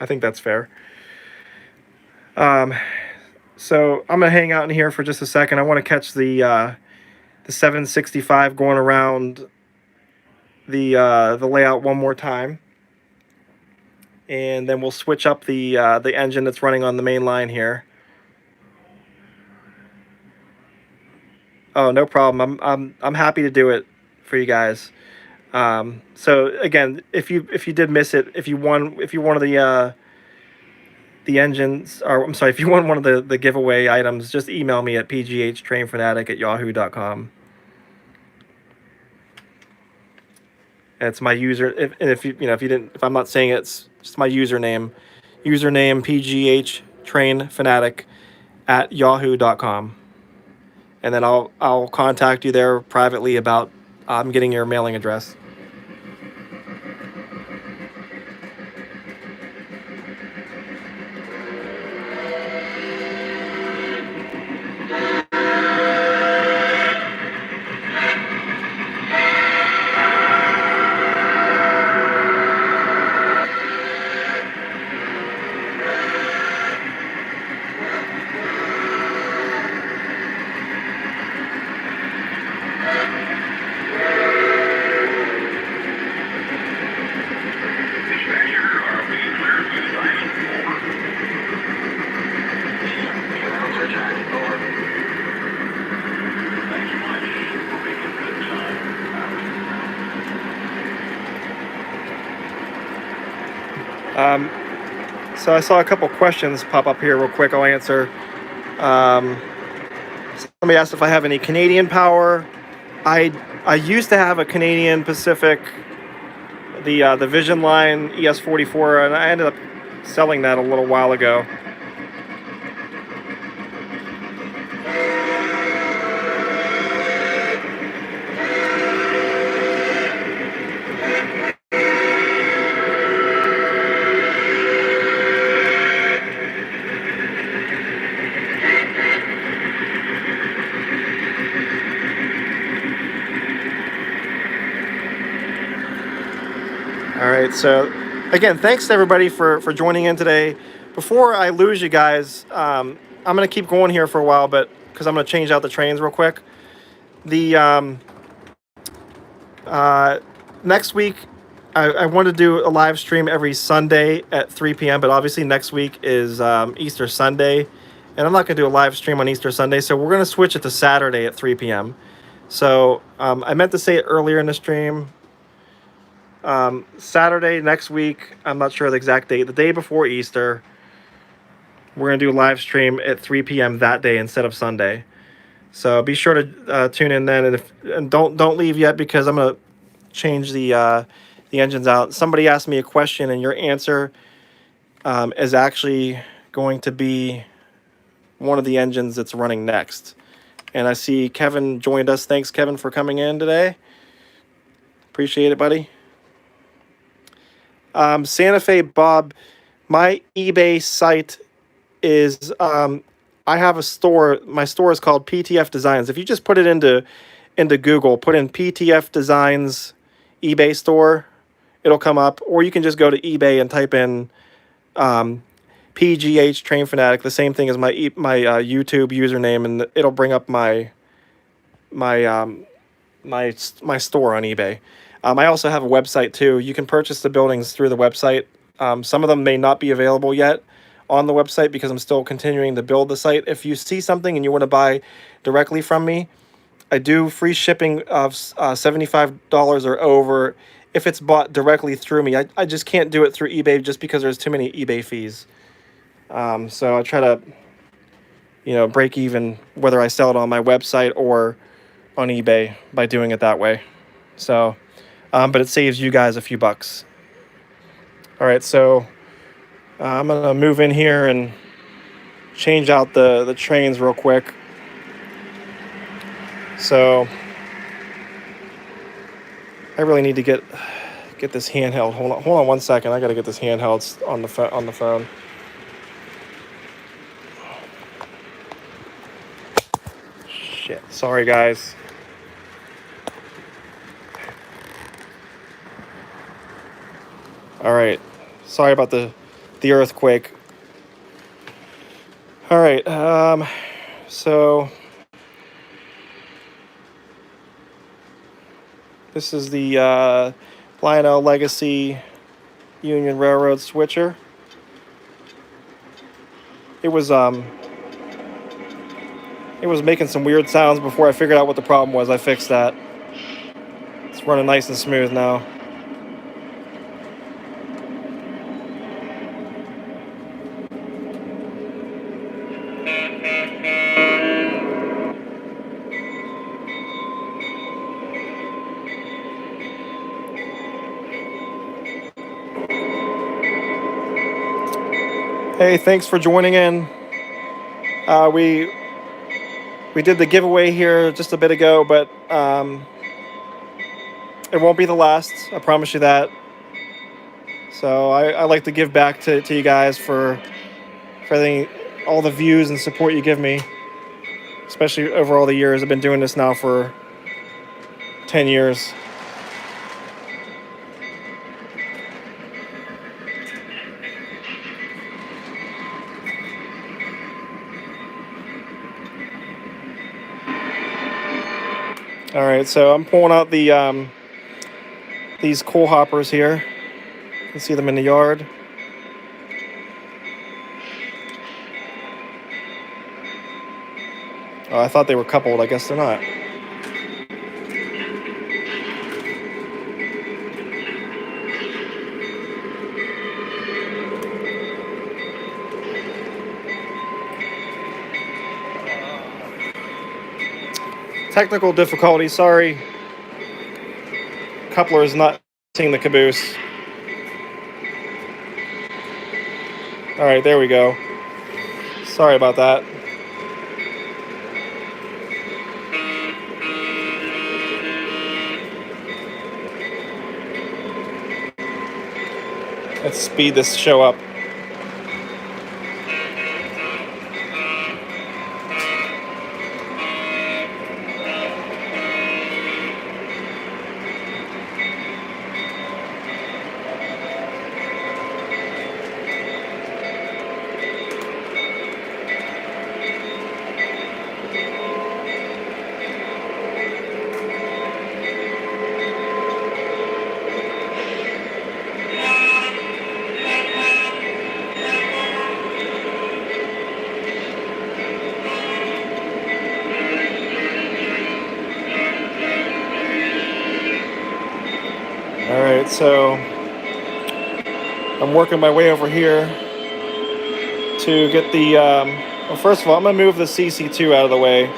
I think that's fair. So I'm gonna hang out in here for just a second. I want to catch the 765 going around the layout one more time, and then we'll switch up the engine that's running on the main line here. Oh, no problem. I'm happy to do it for you guys. So again, if you did miss it, if you won the engines, or I'm sorry, if you won one of the giveaway items, just email me at pghtrainfanatic@yahoo.com. It's my user. If I'm not saying it, it's just my username pghtrainfanatic@yahoo.com, and then I'll contact you there privately about getting your mailing address. Dispatcher, are we clear to the island? Over. Roads are jacked. Over. Thanks much. We're making good time. So I saw a couple questions pop up here real quick. I'll answer. Somebody asked if I have any Canadian power. I used to have a Canadian Pacific, the Vision Line ES44, and I ended up selling that a little while ago. All right, so again, thanks to everybody for joining in today. Before I lose you guys, I'm going to keep going here for a while, but because I'm going to change out the trains real quick. The next week, I want to do a live stream every Sunday at 3 p.m., but obviously next week is Easter Sunday, and I'm not going to do a live stream on Easter Sunday, so we're going to switch it to Saturday at 3 p.m. So I meant to say it earlier in the stream. Saturday next week, I'm not sure the exact date, the day before Easter, we're going to do a live stream at 3 p.m. that day instead of Sunday. So be sure to tune in then, and don't leave yet, because I'm going to change the engines out. Somebody asked me a question, and your answer is actually going to be one of the engines that's running next. And I see Kevin joined us. Thanks, Kevin, for coming in today. Appreciate it, buddy. Santa Fe Bob, my eBay site is, I have a store. My store is called PTF Designs. If you just put it into Google, put in PTF Designs eBay store, it'll come up, or you can just go to eBay and type in PGH Train Fanatic, the same thing as my YouTube username, and it'll bring up my my store on eBay. I also have a website too. You can purchase the buildings through the website. Some of them may not be available yet on the website because I'm still continuing to build the site. If you see something and you want to buy directly from me, I do free shipping of $75 or over if it's bought directly through me. I just can't do it through eBay just because there's too many eBay fees. So I try to, break even whether I sell it on my website or on eBay by doing it that way. So, but it saves you guys a few bucks. All right, so I'm gonna move in here and change out the trains real quick. So I really need to get this handheld. Hold on 1 second. I gotta get this handheld on the phone. Shit. Sorry, guys. All right. Sorry about the earthquake. All right. So this is the Lionel Legacy Union Railroad switcher. It was making some weird sounds before I figured out what the problem was. I fixed that. It's running nice and smooth now. Hey, thanks for joining in. We did the giveaway here just a bit ago, but it won't be the last. I promise you that. So I like to give back to you guys for all the views and support you give me, especially over all the years. I've been doing this now for 10 years. All right, so I'm pulling out these coal hoppers here. You can see them in the yard. Oh, I thought they were coupled. I guess they're not. Technical difficulty, sorry. Coupler is not seeing the caboose. All right, there we go. Sorry about that. Let's speed this show up. Alright, so I'm working my way over here to get the, well, first of all, I'm going to move the CC2 out of the way.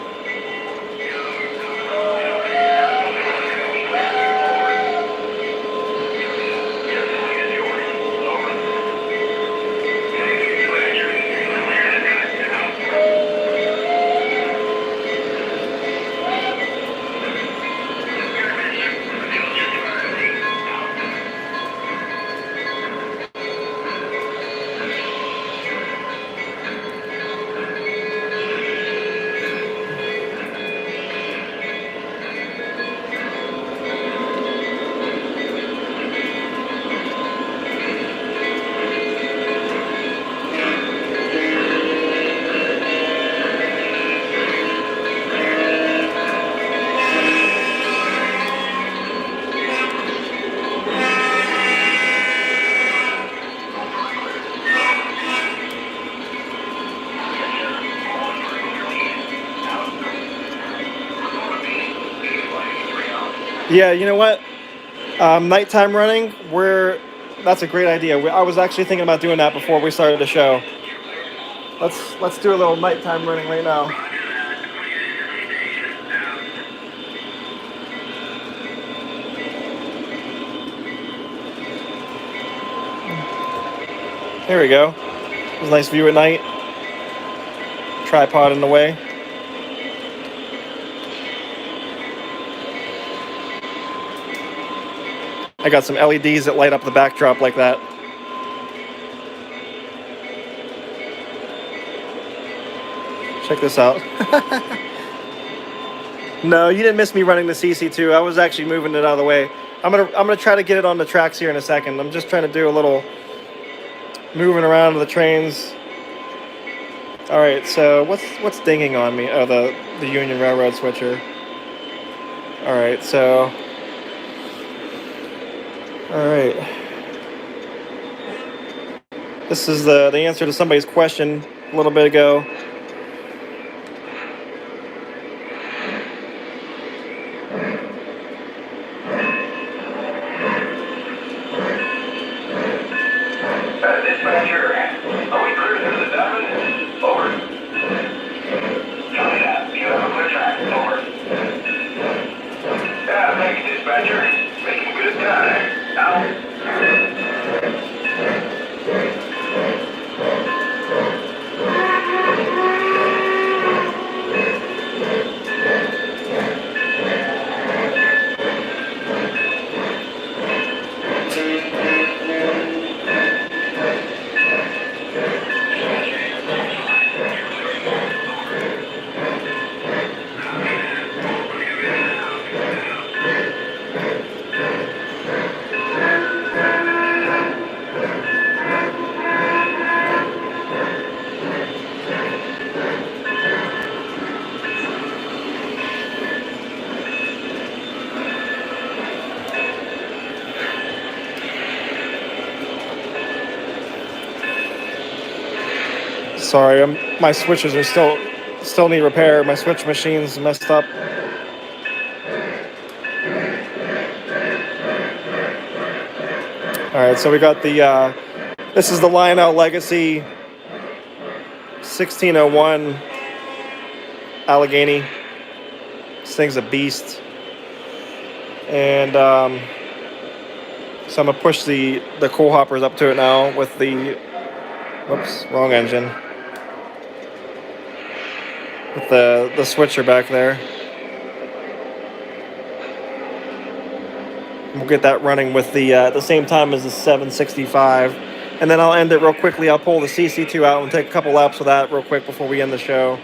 Yeah, you know what? Nighttime running, that's a great idea. I was actually thinking about doing that before we started the show. Let's do a little nighttime running right now. Here we go. There's a nice view at night. Tripod in the way. I got some LEDs that light up the backdrop like that. Check this out. No, you didn't miss me running the CC2. I was actually moving it out of the way. I'm gonna try to get it on the tracks here in a second. I'm just trying to do a little moving around the trains. All right, so what's dinging on me? Oh, the Union Railroad switcher. All right, so. All right. This is the answer to somebody's question a little bit ago. Dispatcher, are we cruising to the diamond? Over. Copy that. You have a clear track. Over. Yeah, thank you, dispatcher. Making good time. Out. Sorry, my switches are still need repair. My switch machine's messed up. All right, so we got the this is the Lionel Legacy 1601 Allegheny. This thing's a beast, and so I'm gonna push the coal hoppers up to it now with the whoops, wrong engine. With the switcher back there. We'll get that running with the at the same time as the 765. And then I'll end it real quickly. I'll pull the CC2 out and take a couple laps with that real quick before we end the show.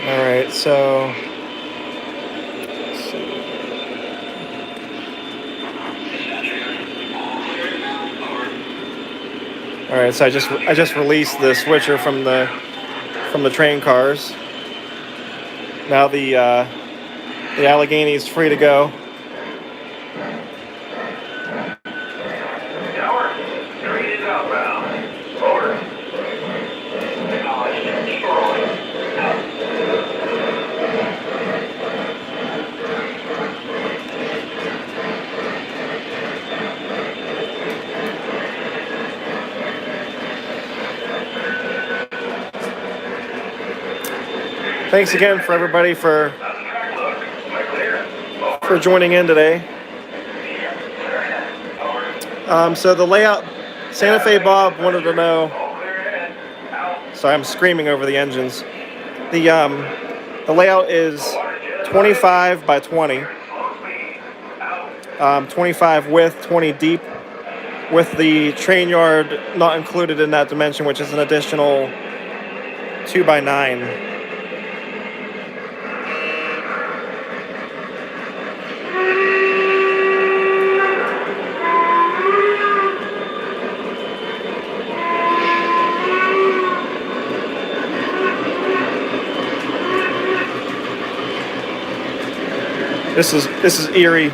Alright, so let's see. Alright, so I just released the switcher from the train cars. Now the Allegheny is free to go. Tower, train is outbound. Over. Acknowledged. Rolling. Thanks again for everybody for joining in today. So the layout, Santa Fe Bob wanted to know. Sorry, I'm screaming over the engines. The layout is 25 by 20, 25 width, 20 deep, with the train yard not included in that dimension, which is an additional 2 by 9. This is eerie.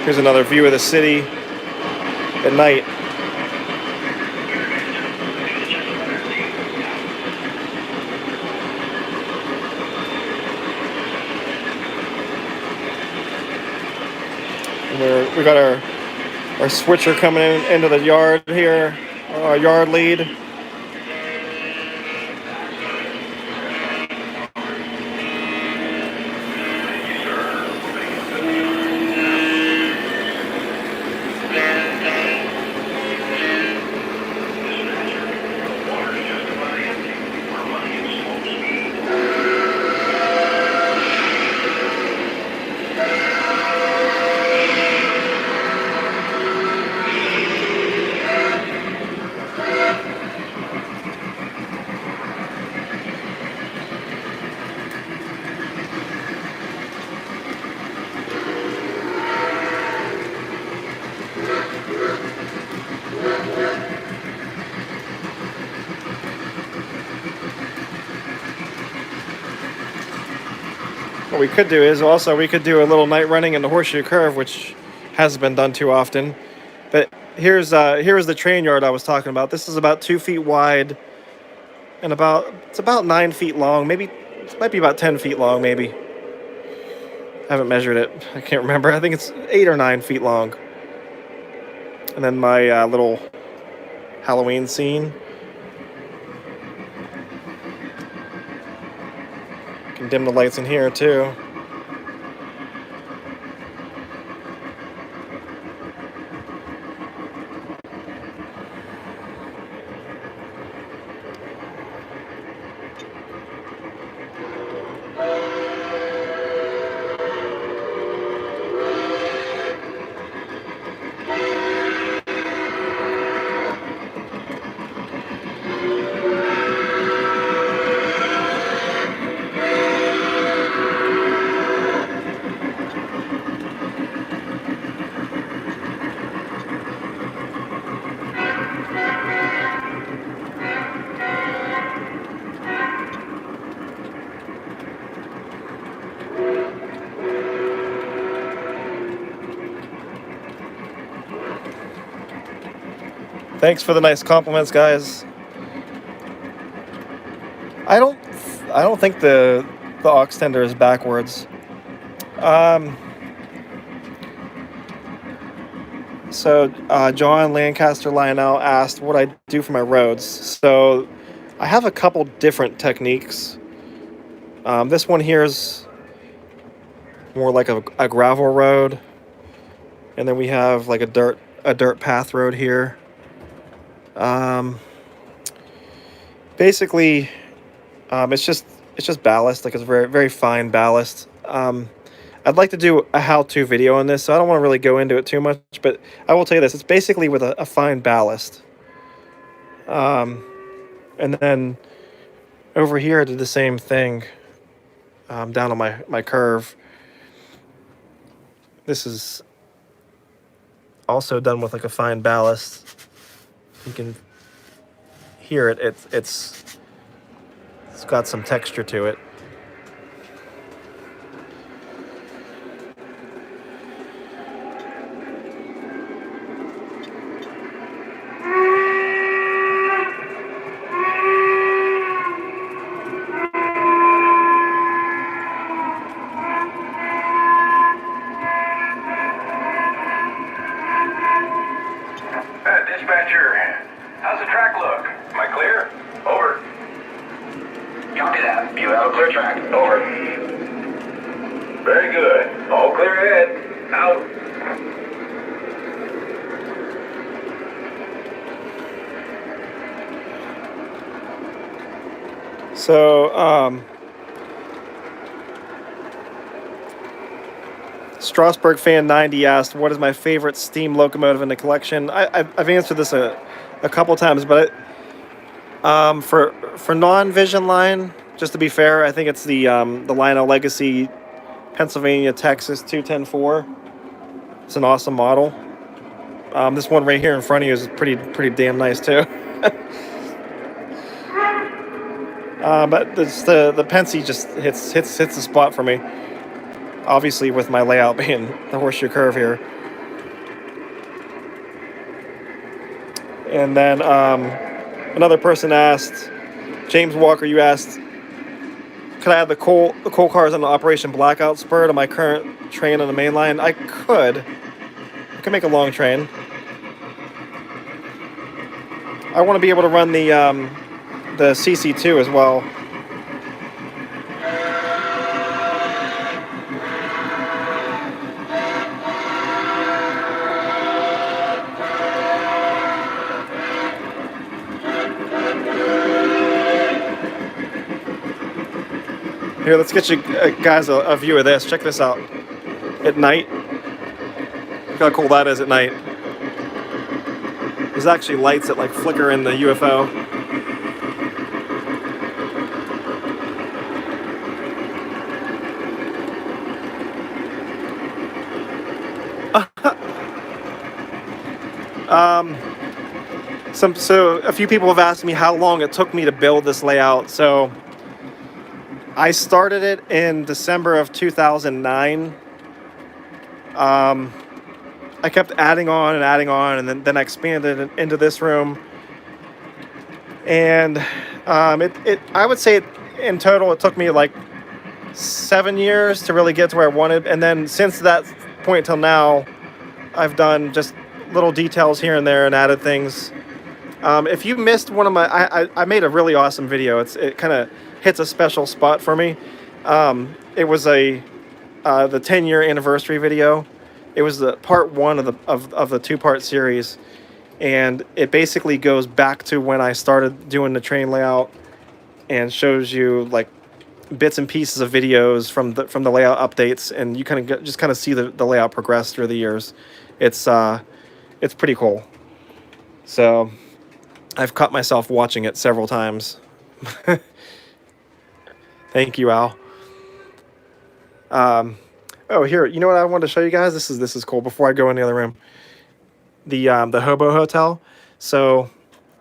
Here's another view of the city at night. We got our switcher coming into the yard here, our yard lead. What we could do is also we could do a little night running in the Horseshoe Curve, which hasn't been done too often. But here's the train yard I was talking about. This is about 2 feet wide and it's about 9 feet long. Maybe it might be about 10 feet long. Maybe I haven't measured it. I can't remember. I think it's 8 or 9 feet long. And then my little Halloween scene. Can dim the lights in here too. Thanks for the nice compliments, guys. I don't think the aux tender is backwards. So John Lancaster Lionel asked what I do for my roads. So I have a couple different techniques. This one here is more like a gravel road, and then we have like a dirt path road here. Basically, it's just ballast, like it's very, very fine ballast. I'd like to do a how-to video on this, so I don't want to really go into it too much, but I will tell you this, it's basically with a fine ballast. And then over here I did the same thing, down on my curve. This is also done with like a fine ballast. You can hear it. It's got some texture to it. Dispatcher, how's the track look? Am I clear? Over. Copy that. You have a clear track. Over. Very good. All clear ahead. Out. So, Strasbourg Fan 90 asked, what is my favorite steam locomotive in the collection? I've answered this a couple times, but for non-Vision line, just to be fair, I think it's the Lionel Legacy Pennsylvania Texas 210-4. It's an awesome model. This one right here in front of you is pretty damn nice too. But the Pensy just hits the spot for me. Obviously, with my layout being the horseshoe curve here. And then another person asked, James Walker, you asked, could I have the coal cars on the Operation Blackout spur to my current train on the main line? I could make a long train. I want to be able to run the CC2 as well. Here, let's get you guys a view of this. Check this out. At night. Look how cool that is at night. There's actually lights that like flicker in the UFO. So a few people have asked me how long it took me to build this layout. So I started it in December of 2009. I kept adding on, and then I expanded it into this room. And I would say in total it took me like 7 years to really get to where I wanted. And then since that point till now, I've done just little details here and there and added things. If you missed one of my, I made a really awesome video. It kind of hits a special spot for me. It was the 10-year anniversary video. It was the part one of the 2-part series, and it basically goes back to when I started doing the train layout, and shows you like bits and pieces of videos from the layout updates, and you just kind of see the layout progress through the years. It's pretty cool. So I've caught myself watching it several times. Thank you, Al. Oh, here, you know what I wanted to show you guys? This is cool. Before I go in the other room, the Hobo Hotel. So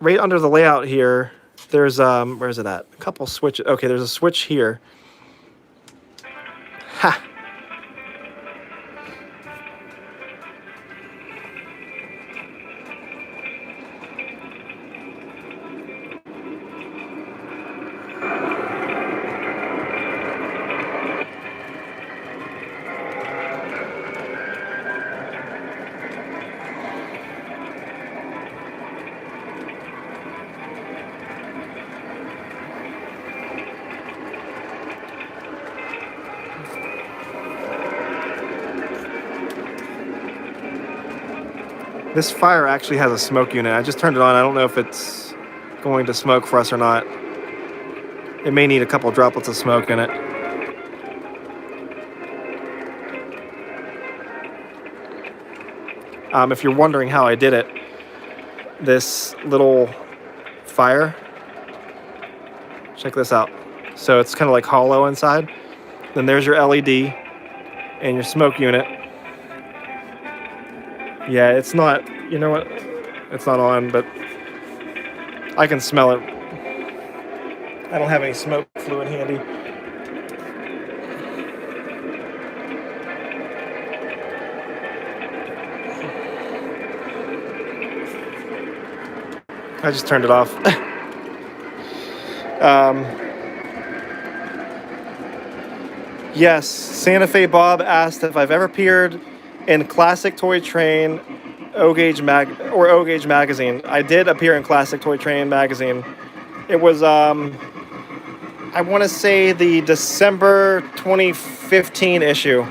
right under the layout here, there's where is it at? A couple switches. Okay, there's a switch here. Ha. This fire actually has a smoke unit. I just turned it on. I don't know if it's going to smoke for us or not. It may need a couple droplets of smoke in it. If you're wondering how I did it, this little fire, check this out. So it's kind of like hollow inside. Then there's your LED and your smoke unit. Yeah, it's not, you know what, it's not on, but I can smell it. I don't have any smoke fluid handy. I just turned it off. Yes, Santa Fe Bob asked if I've ever appeared in Classic Toy Train O-Gauge magazine. I did appear in Classic Toy Train magazine. It was I want to say the December 2015 issue.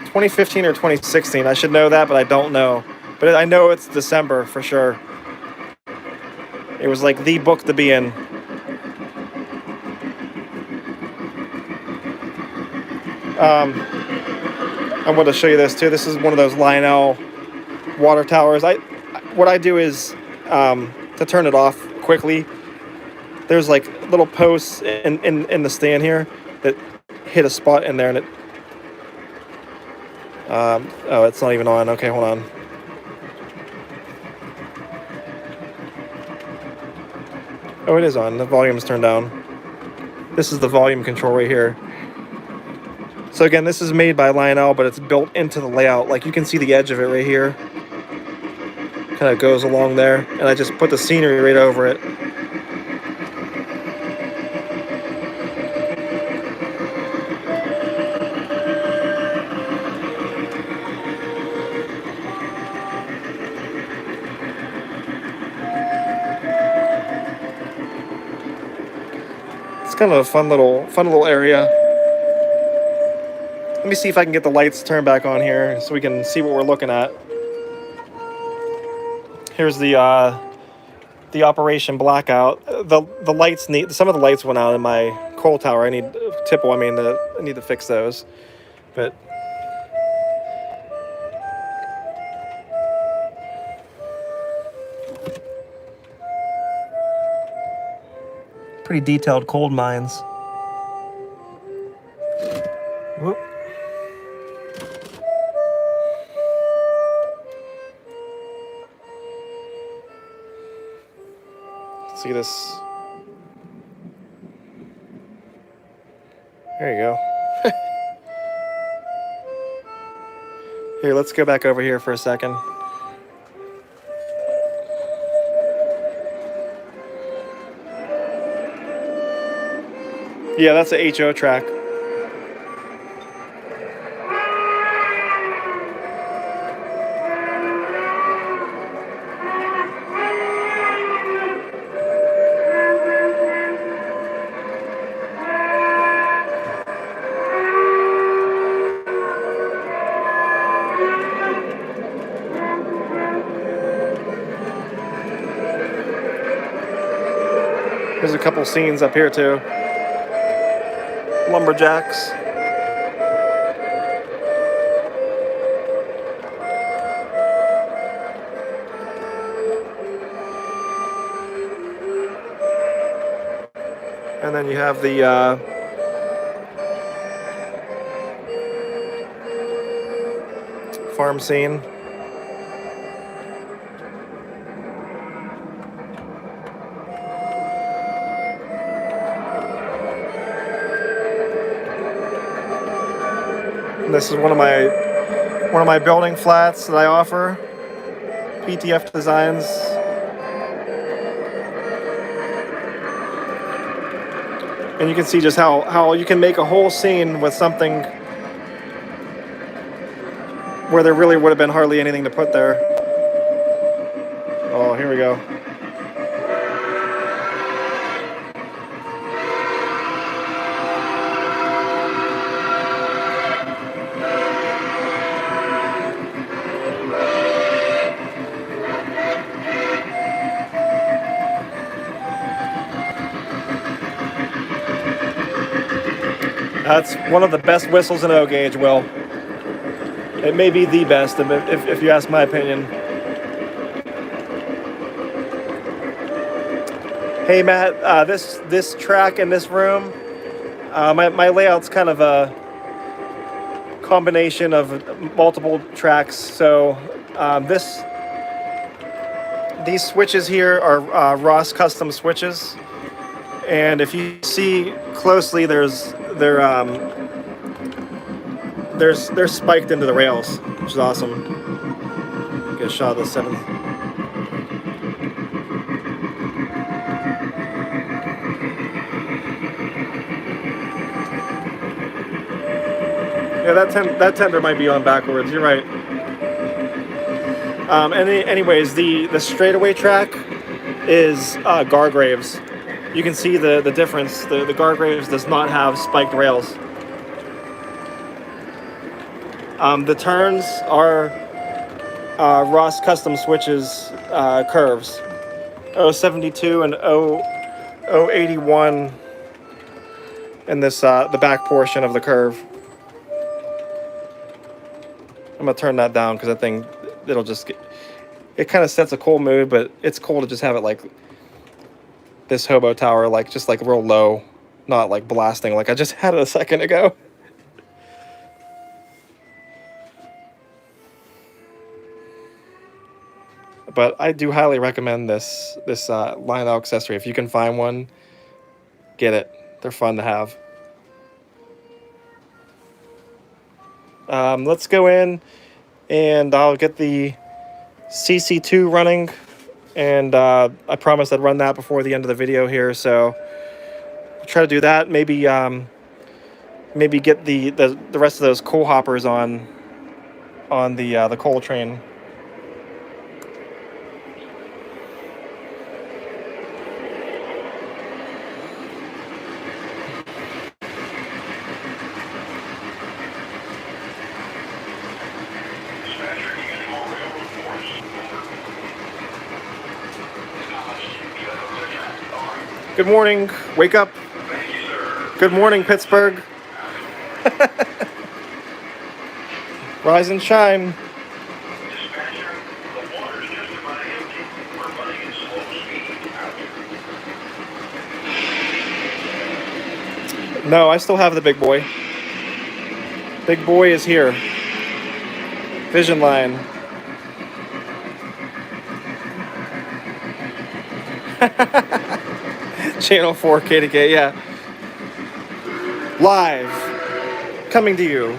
2015 or 2016. I should know that, but I don't know. But I know it's December for sure. It was like the book to be in. I want to show you this too. This is one of those Lionel water towers. What I do is to turn it off quickly. There's like little posts in the stand here that hit a spot in there, and it. Oh, it's not even on. Okay, hold on. Oh, it is on. The volume's turned down. This is the volume control right here. So again, this is made by Lionel, but it's built into the layout. Like you can see the edge of it right here. Kind of goes along there, and I just put the scenery right over it. It's kind of a fun little area. Let me see if I can get the lights turned back on here so we can see what we're looking at. Here's the operation blackout. The lights some of the lights went out in my coal tower. I need to fix those. But pretty detailed coal mines. Whoop. See this? There you go. Here, let's go back over here for a second. Yeah, that's a HO track. There's a couple scenes up here too. Lumberjacks. And then you have the farm scene. This is one of my building flats that I offer. PTF Designs. And you can see just how you can make a whole scene with something where there really would have been hardly anything to put there. Oh, here we go. That's one of the best whistles in O gauge, Will. It may be the best, if you ask my opinion. Hey Matt, this track in this room, my layout's kind of a combination of multiple tracks. So these switches here are Ross custom switches, and if you see closely, they're spiked into the rails, which is awesome. Get a shot of the 7th. Yeah, that tender might be on backwards. You're right. Anyways, the straightaway track is Gargraves. You can see the difference. The Gargraves does not have spiked rails. The turns are Ross Custom Switches curves. 072 and 081 in this the back portion of the curve. I'm gonna turn that down because that thing, it'll just get, it kind of sets a cool mood, but it's cool to just have it like this hobo tower, like just like real low, not like blasting like I just had it a second ago. But I do highly recommend this Lionel accessory. If you can find one, get it. They're fun to have. Let's go in and I'll get the CC2 running, and I promised I'd run that before the end of the video here, so I'll try to do that. Maybe maybe get the rest of those coal hoppers on the coal train. Dispatcher, you got any more railroad for us? Over. Good morning. Wake up. Thank you, sir. Good morning, Pittsburgh. Rise and shine. Dispatcher, the water's just about empty. We're running at slow speed. Out. No, I still have the big boy. Big boy is here. Vision line. Channel 4 KDK, yeah. Live. Coming to you.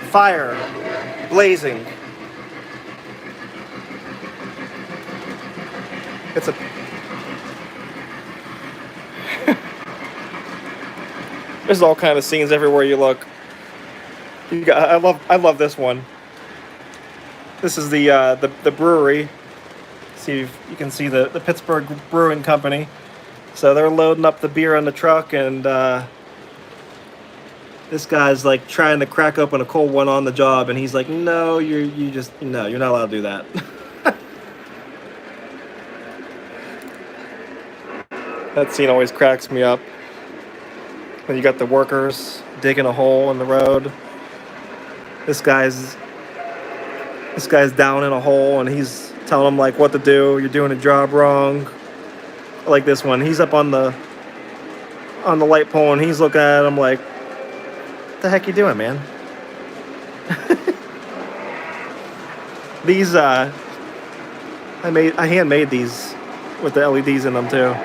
Fire. Blazing. It's a... There's all kind of scenes everywhere you look. You got, I love this one. This is the brewery. See if you can see the Pittsburgh Brewing Company. So they're loading up the beer on the truck, and this guy's like trying to crack open a cold one on the job, and he's like, "No, you're not allowed to do that." That scene always cracks me up. When you got the workers digging a hole in the road. This guy's down in a hole, and he's telling them like what to do. You're doing a job wrong. I like this one. He's up on the light pole, and he's looking at him like, "What the heck you doing, man?" These I handmade these with the LEDs in them too.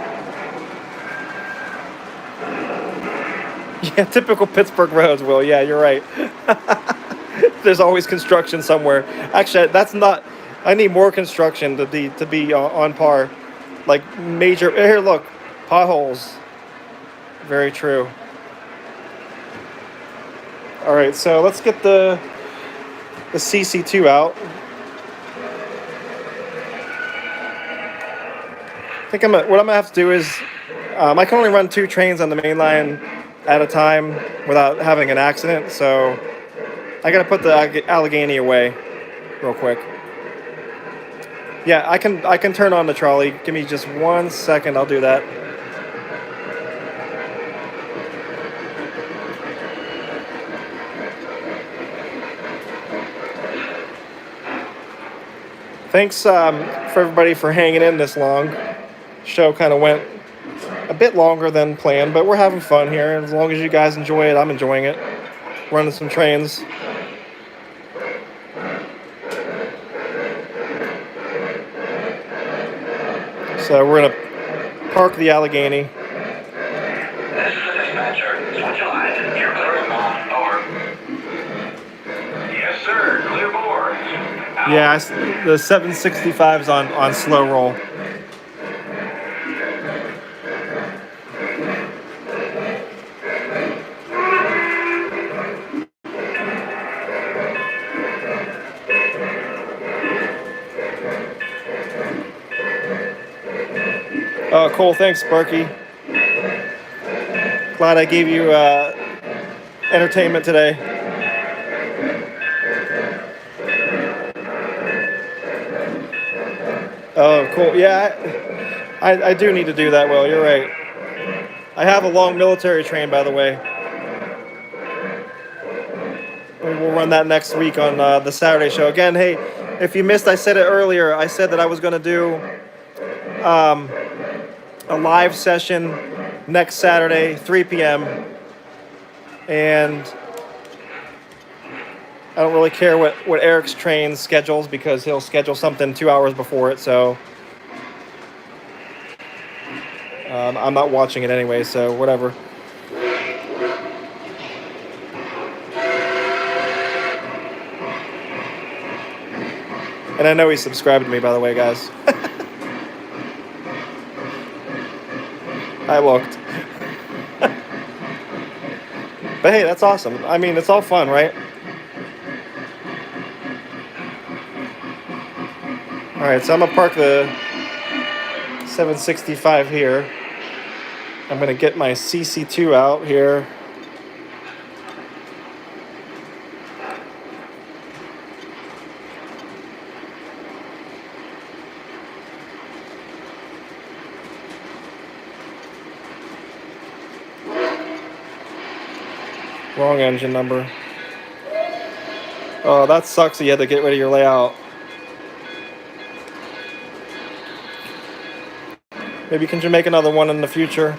Yeah, typical Pittsburgh roads, Will. Yeah, you're right. There's always construction somewhere. Actually, that's not. I need more construction to be on par. Like major. Here, look, potholes. Very true. All right, so let's get the CC2 out. I think what I'm gonna have to do is I can only run 2 trains on the main line at a time without having an accident, so I gotta put the Allegheny away real quick. Yeah, I can turn on the trolley. Give me just 1 second, I'll do that. Thanks for everybody for hanging in this long. Show kind of went a bit longer than planned, but we're having fun here. As long as you guys enjoy it, I'm enjoying it. Running some trains. So we're gonna park the Allegheny. This is the dispatcher. Switch lines. You're clear to move. Over. Yes, sir. Clear boards. Out. Yeah, the 765 is on slow roll. Oh, cool. Thanks, Sparky. Glad I gave you entertainment today. Oh, cool. Yeah, I do need to do that, Will. You're right. I have a long military train, by the way. Let me we'll run that next week on the Saturday show. Again, hey, if you missed, I said it earlier. I said that I was going to do a live session next Saturday, 3 p.m. And I don't really care what Eric's train schedules, because he'll schedule something 2 hours before it. So I'm not watching it anyway, so whatever. And I know he subscribed to me, by the way, guys. I looked. But hey, that's awesome. I mean, it's all fun, right? Alright, so I'm going to park the 765 here. I'm going to get my CC2 out here. Wrong engine number. Oh, that sucks that you had to get rid of your layout. Maybe you can make another one in the future.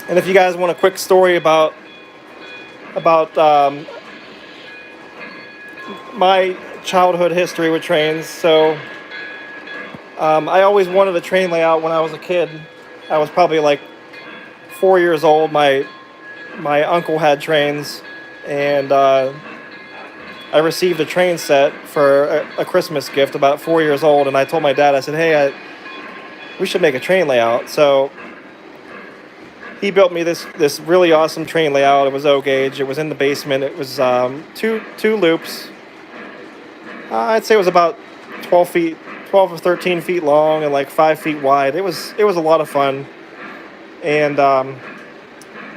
And if you guys want a quick story about my childhood history with trains, so I always wanted a train layout when I was a kid. I was probably like 4 years old. My uncle had trains, and I received a train set for a Christmas gift about 4 years old, and I told my dad, I said, hey, we should make a train layout. So he built me this really awesome train layout. It was O gauge. It was in the basement. It was two loops. I'd say it was about 12 or 13 feet long and like 5 feet wide. It was a lot of fun. And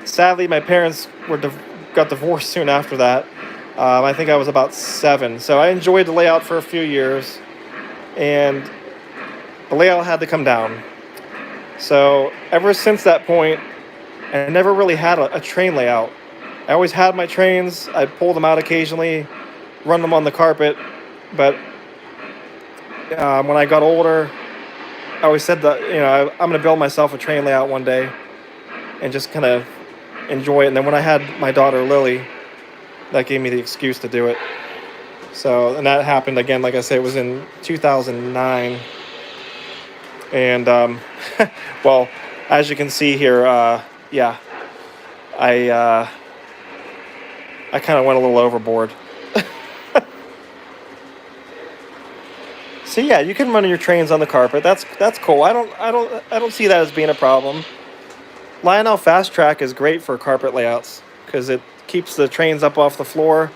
sadly, my parents got divorced soon after that. I think I was about 7. So I enjoyed the layout for a few years, and the layout had to come down. So ever since that point, I never really had a train layout. I always had my trains. I'd pull them out occasionally, run them on the carpet. But when I got older, I always said that, I'm going to build myself a train layout one day and just kind of enjoy it. And then when I had my daughter Lily, that gave me the excuse to do it. So, and that happened again, like I said, it was in 2009. And well, as you can see here, yeah, I kind of went a little overboard. So yeah, you can run your trains on the carpet. That's cool. I don't see that as being a problem. Lionel Fast Track is great for carpet layouts because it keeps the trains up off the floor.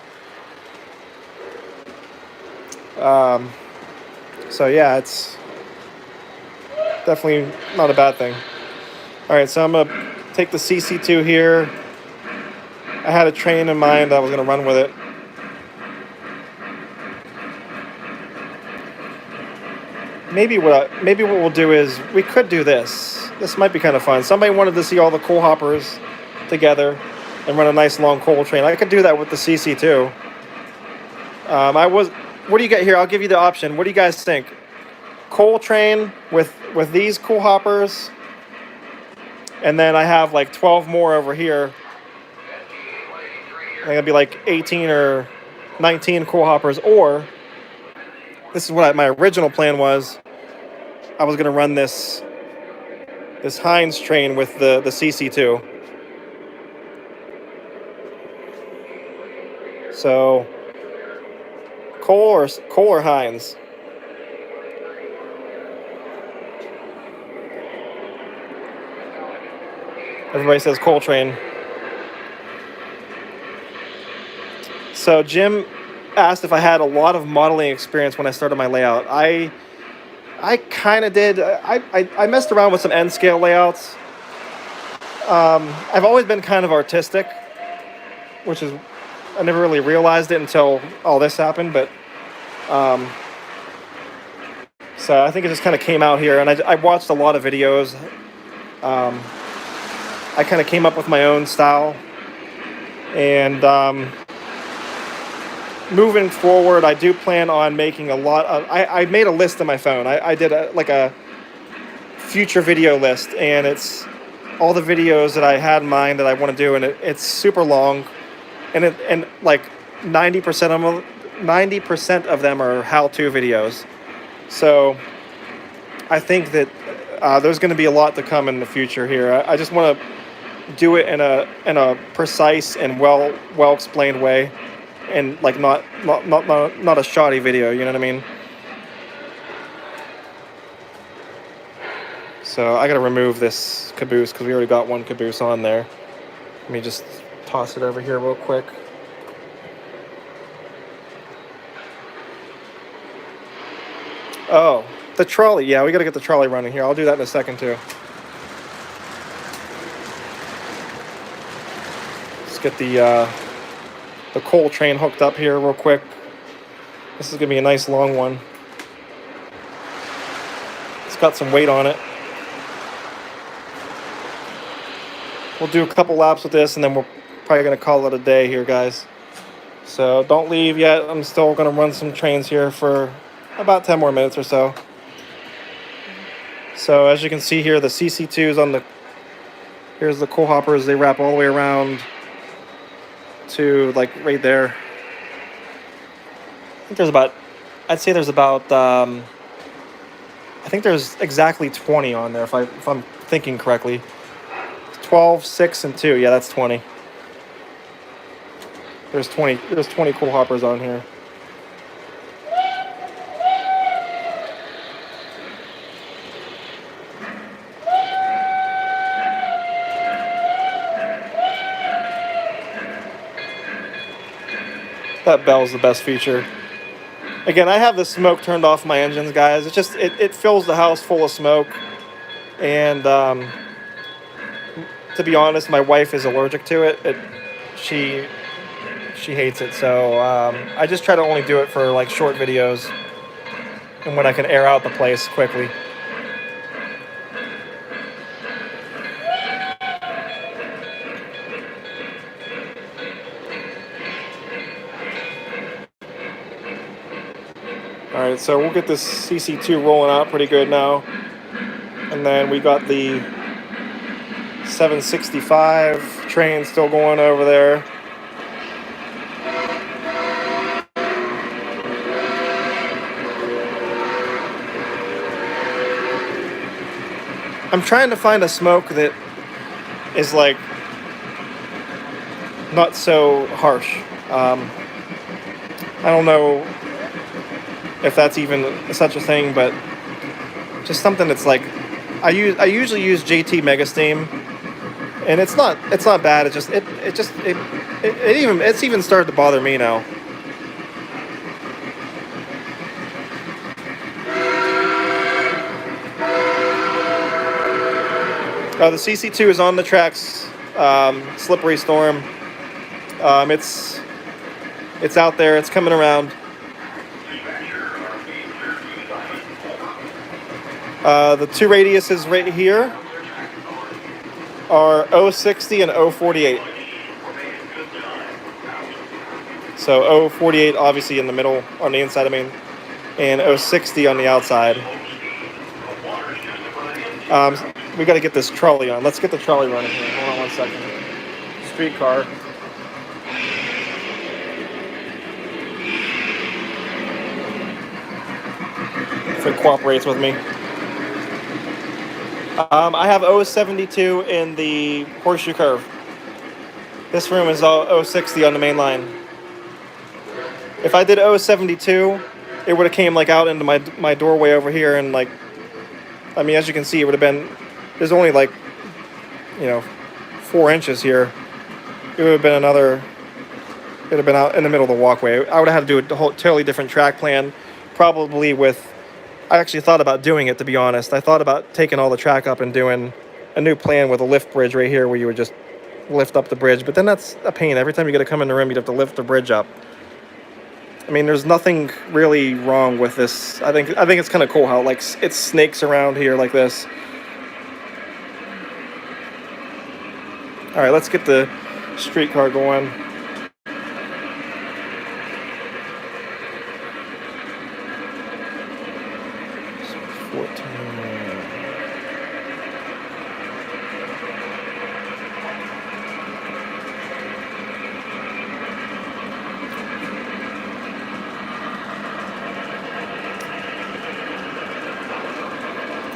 So yeah, it's definitely not a bad thing. All right, so I'm gonna take the CC2 here. I had a train in mind. I was gonna run with it. Maybe what we'll do is we could do this. This might be kind of fun. Somebody wanted to see all the coal hoppers together and run a nice long coal train. I could do that with the CC2. What do you get here? I'll give you the option. What do you guys think? Coal train with these coal hoppers, and then I have like 12 more over here. I think it'll be like 18 or 19 coal hoppers. Or this is what my original plan was. I was going to run this Heinz train with the CC2. So coal or Heinz? Everybody says coal train. So Jim asked if I had a lot of modeling experience when I started my layout. I kind of did. I messed around with some N scale layouts. I've always been kind of artistic, which is, I never really realized it until all this happened. But so I think it just kind of came out here, and I watched a lot of videos. I kind of came up with my own style, and moving forward, I do plan on making a lot of. I made a list on my phone. I did a future video list, and it's all the videos that I had in mind that I want to do, and it's super long, and like 90% of them are how-to videos. So I think that there's going to be a lot to come in the future here. I just want to do it in a precise and well explained way, and like not a shoddy video. You know what I mean? So I gotta remove this caboose because we already got one caboose on there. Let me just toss it over here real quick. Oh, the trolley. Yeah, we gotta get the trolley running here. I'll do that in a second too. Let's get the coal train hooked up here real quick. This is gonna be a nice long one. It's got some weight on it. We'll do a couple laps with this, and then we're probably going to call it a day here, guys. So don't leave yet. I'm still going to run some trains here for about 10 more minutes or so. So as you can see here, the CC2s on the... Here's the coal hoppers. They wrap all the way around to, like, right there. I think there's about... I'd say there's about... I think there's exactly 20 on there, if I'm thinking correctly. 12, 6, and 2. Yeah, that's 20. There's 20 cool hoppers on here. That bell's the best feature. Again, I have the smoke turned off my engines, guys. It's just it fills the house full of smoke, and to be honest, my wife is allergic to it. She hates it, so I just try to only do it for like short videos and when I can air out the place quickly. Alright, so we'll get this CC2 rolling out pretty good now. And then we got the 765 train still going over there. I'm trying to find a smoke that is like not so harsh. I don't know if that's even such a thing, but just something that's like I usually use JT Mega Steam, and it's not bad. It's even started to bother me now. The CC2 is on the tracks. Slippery Storm. It's out there. It's coming around. The two radiuses right here are 060 and 048. So 048 obviously in the middle, on the inside, I mean, and 060 on the outside. We got to get this trolley on. Let's get the trolley running here. Hold on one second. Streetcar. If it cooperates with me. I have 072 in the Horseshoe Curve. This room is 060 on the main line. If I did 072, it would have came like out into my doorway over here, and like, I mean, as you can see, it would have been, there's only like, 4 inches here. It would have been it would have been out in the middle of the walkway. I would have had to do a totally different track plan, probably with, I actually thought about doing it, to be honest. I thought about taking all the track up and doing a new plan with a lift bridge right here where you would just lift up the bridge. But then that's a pain. Every time you got to come in the room, you'd have to lift the bridge up. I mean, there's nothing really wrong with this. I think it's kind of cool how like it snakes around here like this. All right, let's get the streetcar going. 14.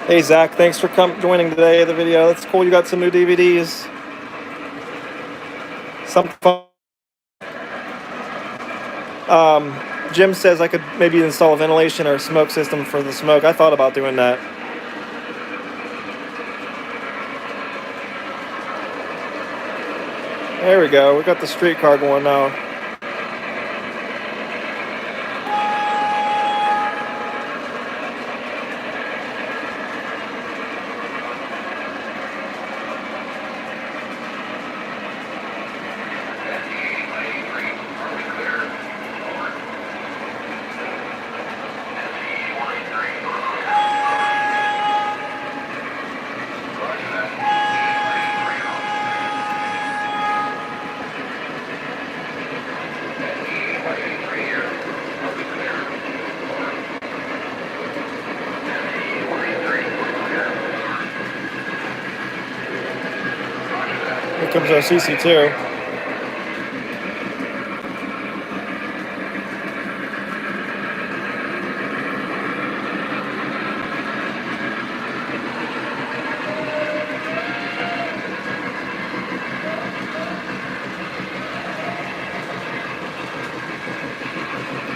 Hey Zach, thanks for joining today the video. That's cool. You got some new DVDs. Some fun. Jim says I could maybe install a ventilation or smoke system for the smoke. I thought about doing that. There we go. We got the streetcar going now. Here comes our CC2.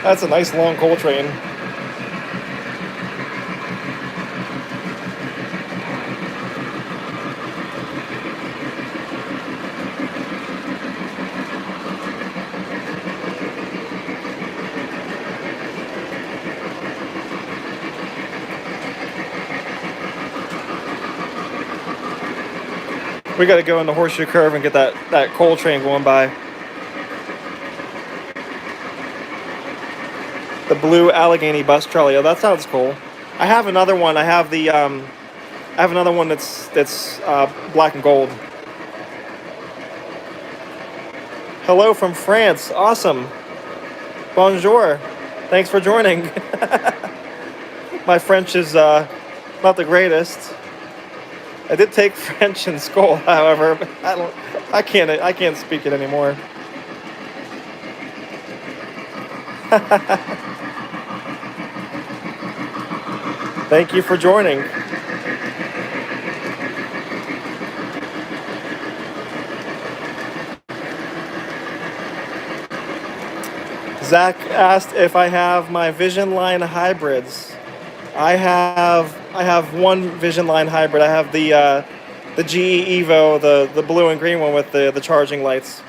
That's a nice long coal train. We got to go in the Horseshoe Curve and get that coal train going by. The blue Allegheny bus trolley. Oh, that sounds cool. I have another one. I have the I have another one that's black and gold. Hello from France. Awesome. Bonjour. Thanks for joining. My French is not the greatest. I did take French in school, however, but I can't speak it anymore. Thank you for joining. Zach asked if I have my Vision Line hybrids. I have one Vision Line hybrid. I have the GE Evo, the blue and green one with the charging lights.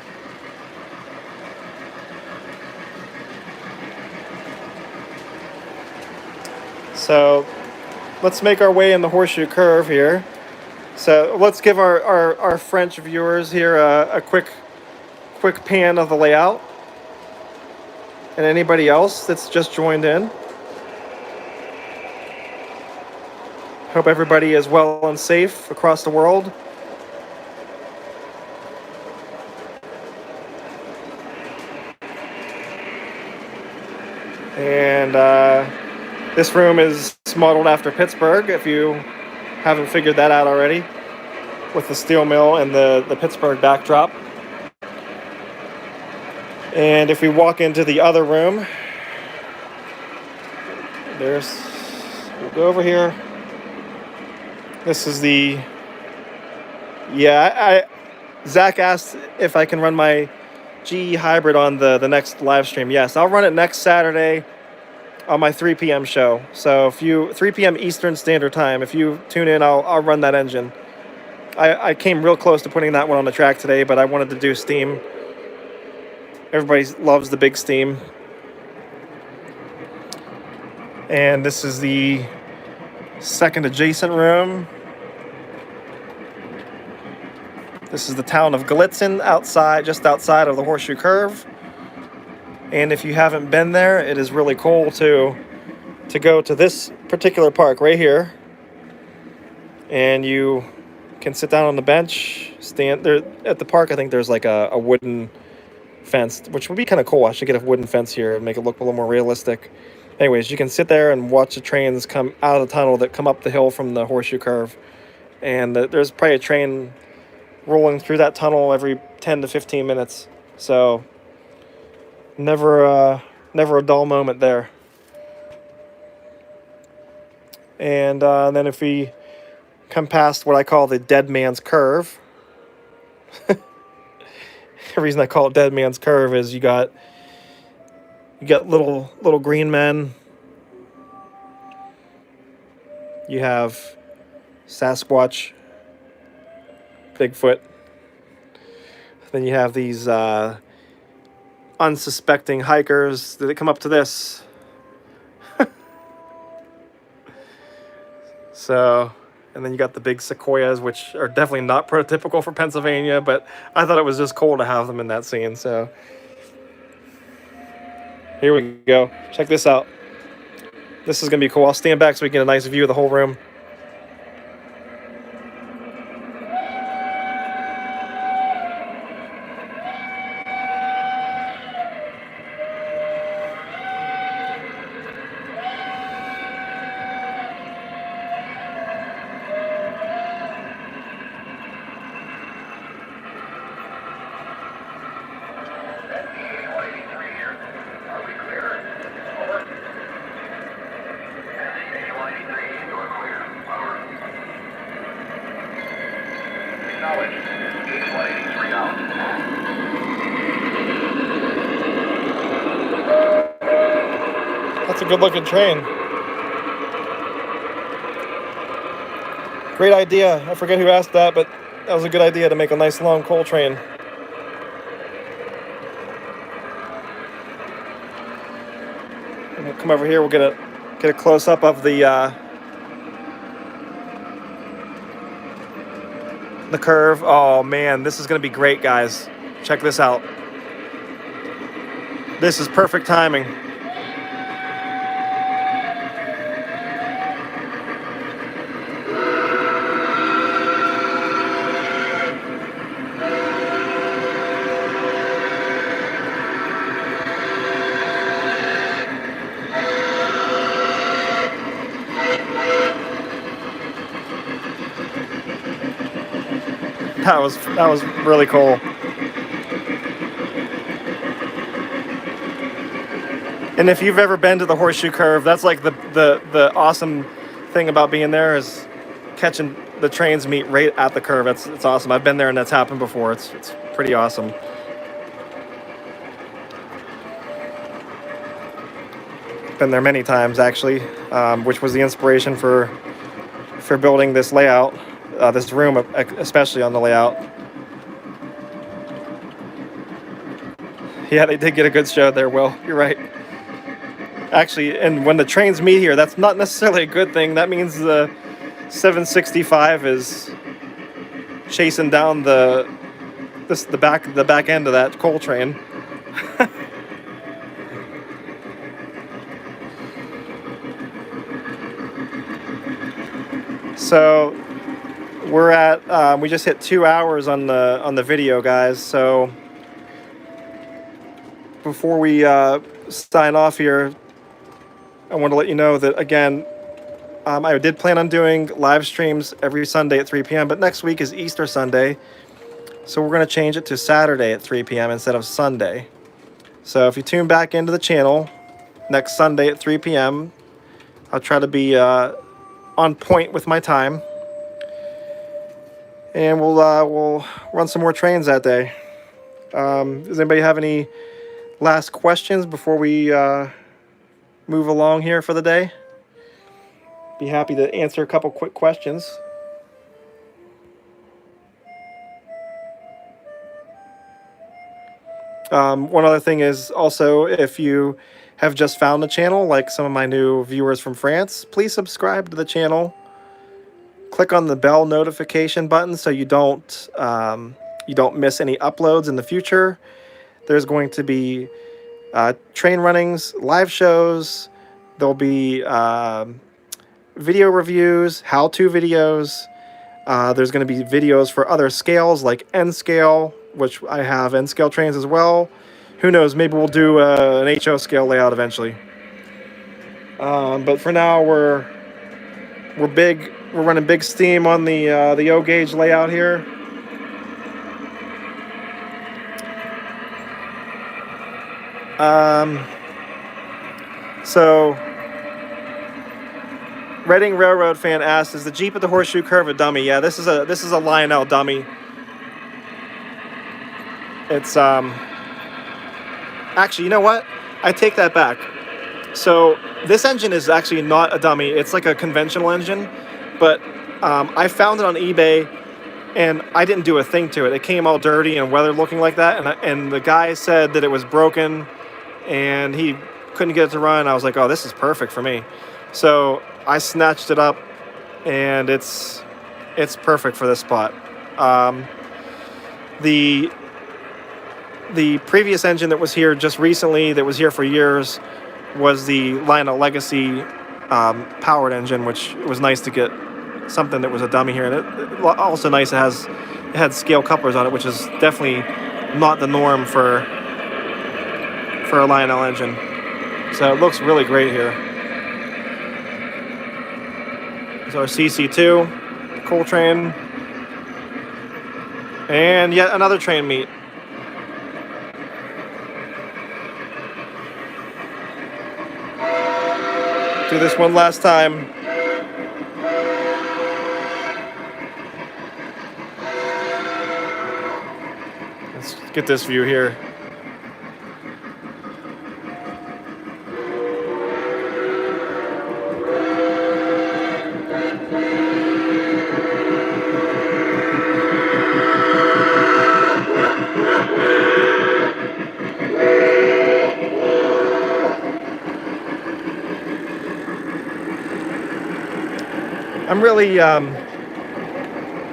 So let's make our way in the Horseshoe Curve here. So let's give our French viewers here a quick pan of the layout. And anybody else that's just joined in. Hope everybody is well and safe across the world. And this room is modeled after Pittsburgh, if you haven't figured that out already, with the steel mill and the Pittsburgh backdrop. And if we walk into the other room, we'll go over here. This is Zach asked if I can run my GE hybrid on the next live stream. Yes, I'll run it next Saturday on my 3 p.m. show. So 3 p.m. Eastern Standard Time, if you tune in, I'll run that engine. I came real close to putting that one on the track today, but I wanted to do steam. Everybody loves the big steam. And this is the second adjacent room. This is the town of Gallitzin, just outside of the Horseshoe Curve. And if you haven't been there, it is really cool to go to this particular park right here. And you can sit down on the bench, stand there at the park. I think there's like a wooden fence, which would be kind of cool. I should get a wooden fence here and make it look a little more realistic. Anyways, you can sit there and watch the trains come out of the tunnel that come up the hill from the Horseshoe Curve. And there's probably a train rolling through that tunnel every 10 to 15 minutes. So never a dull moment there. And then if we come past what I call the Dead Man's Curve, the reason I call it Dead Man's Curve is you got little green men. You have Sasquatch, Bigfoot. Then you have these unsuspecting hikers that come up to this. So, and then you got the big sequoias, which are definitely not prototypical for Pennsylvania, but I thought it was just cool to have them in that scene. So here we go. Check this out. This is going to be cool. I'll stand back so we can get a nice view of the whole room. That's a good looking train. Great idea. I forget who asked that, but that was a good idea to make a nice long coal train. And we'll come over here. We'll get a close up of the curve. Oh man, this is gonna be great, guys. Check this out. This is perfect timing. That was really cool. And if you've ever been to the Horseshoe Curve, that's like the awesome thing about being there is catching the trains meet right at the curve. It's awesome. I've been there and that's happened before. It's pretty awesome. Been there many times actually, which was the inspiration for building this layout. This room, especially on the layout. Yeah, they did get a good show there, Will. You're right. Actually, and when the trains meet here, that's not necessarily a good thing. That means the 765 is chasing down the back end of that coal train. So we're at we just hit 2 hours on the video, guys. So before we sign off here, I want to let you know that again, I did plan on doing live streams every Sunday at 3 p.m. But next week is Easter Sunday, so we're going to change it to Saturday at 3 p.m. instead of Sunday. So if you tune back into the channel next Sunday at 3 p.m., I'll try to be on point with my time. And we'll run some more trains that day. Does anybody have any last questions before we move along here for the day? Be happy to answer a couple quick questions. One other thing is also, if you have just found the channel, like some of my new viewers from France, please subscribe to the channel. Click on the bell notification button so you don't miss any uploads in the future. There's going to be train runnings, live shows. There'll be video reviews, how-to videos. There's going to be videos for other scales like N scale, which I have N scale trains as well. Who knows? Maybe we'll do an HO scale layout eventually. But for now, we're big. We're running big steam on the O gauge layout here. So Reading Railroad fan asks, "Is the Jeep at the Horseshoe Curve a dummy?" Yeah, this is a Lionel dummy. It's actually, you know what? I take that back. So this engine is actually not a dummy. It's like a conventional engine, but I found it on eBay, and I didn't do a thing to it. It came all dirty and weathered looking like that, and the guy said that it was broken, and he couldn't get it to run. I was like, oh, this is perfect for me. So I snatched it up, and it's perfect for this spot. The previous engine that was here just recently, that was here for years, was the Lionel Legacy powered engine, which was nice to get something that was a dummy here. And it also nice, it had scale couplers on it, which is definitely not the norm for a Lionel engine. So it looks really great here. So our CC2, cool train, and yet another train meet. Do this one last time. Let's get this view here.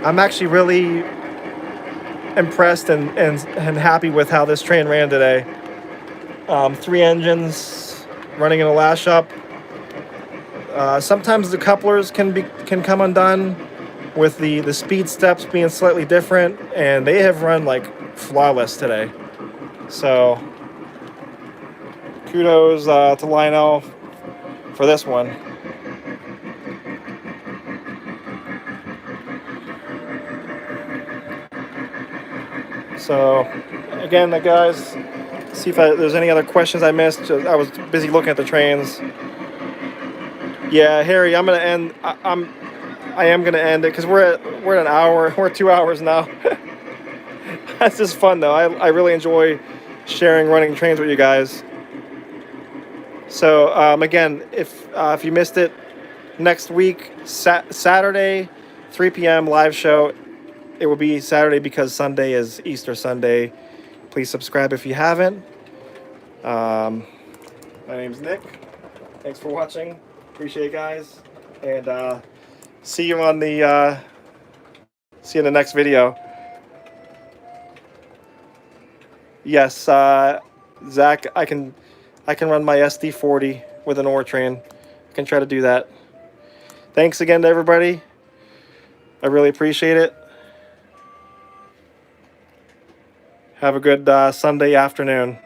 I'm actually really impressed and happy with how this train ran today. 3 engines running in a lash-up. Sometimes the couplers can come undone with the speed steps being slightly different, and they have run like flawless today. So kudos to Lionel for this one. So again, guys, see if there's any other questions I missed. I was busy looking at the trains. Yeah, Harry, I'm gonna end. I am gonna end it because we're at an hour. We're 2 hours now. That's just fun though. I really enjoy sharing running trains with you guys. So again, if you missed it, next week Saturday, 3 p.m. live show. It will be Saturday because Sunday is Easter Sunday. Please subscribe if you haven't. My name's Nick. Thanks for watching. Appreciate it, guys. And see you in the next video. Yes, Zach, I can run my SD40 with an ore train. I can try to do that. Thanks again to everybody. I really appreciate it. Have a good Sunday afternoon.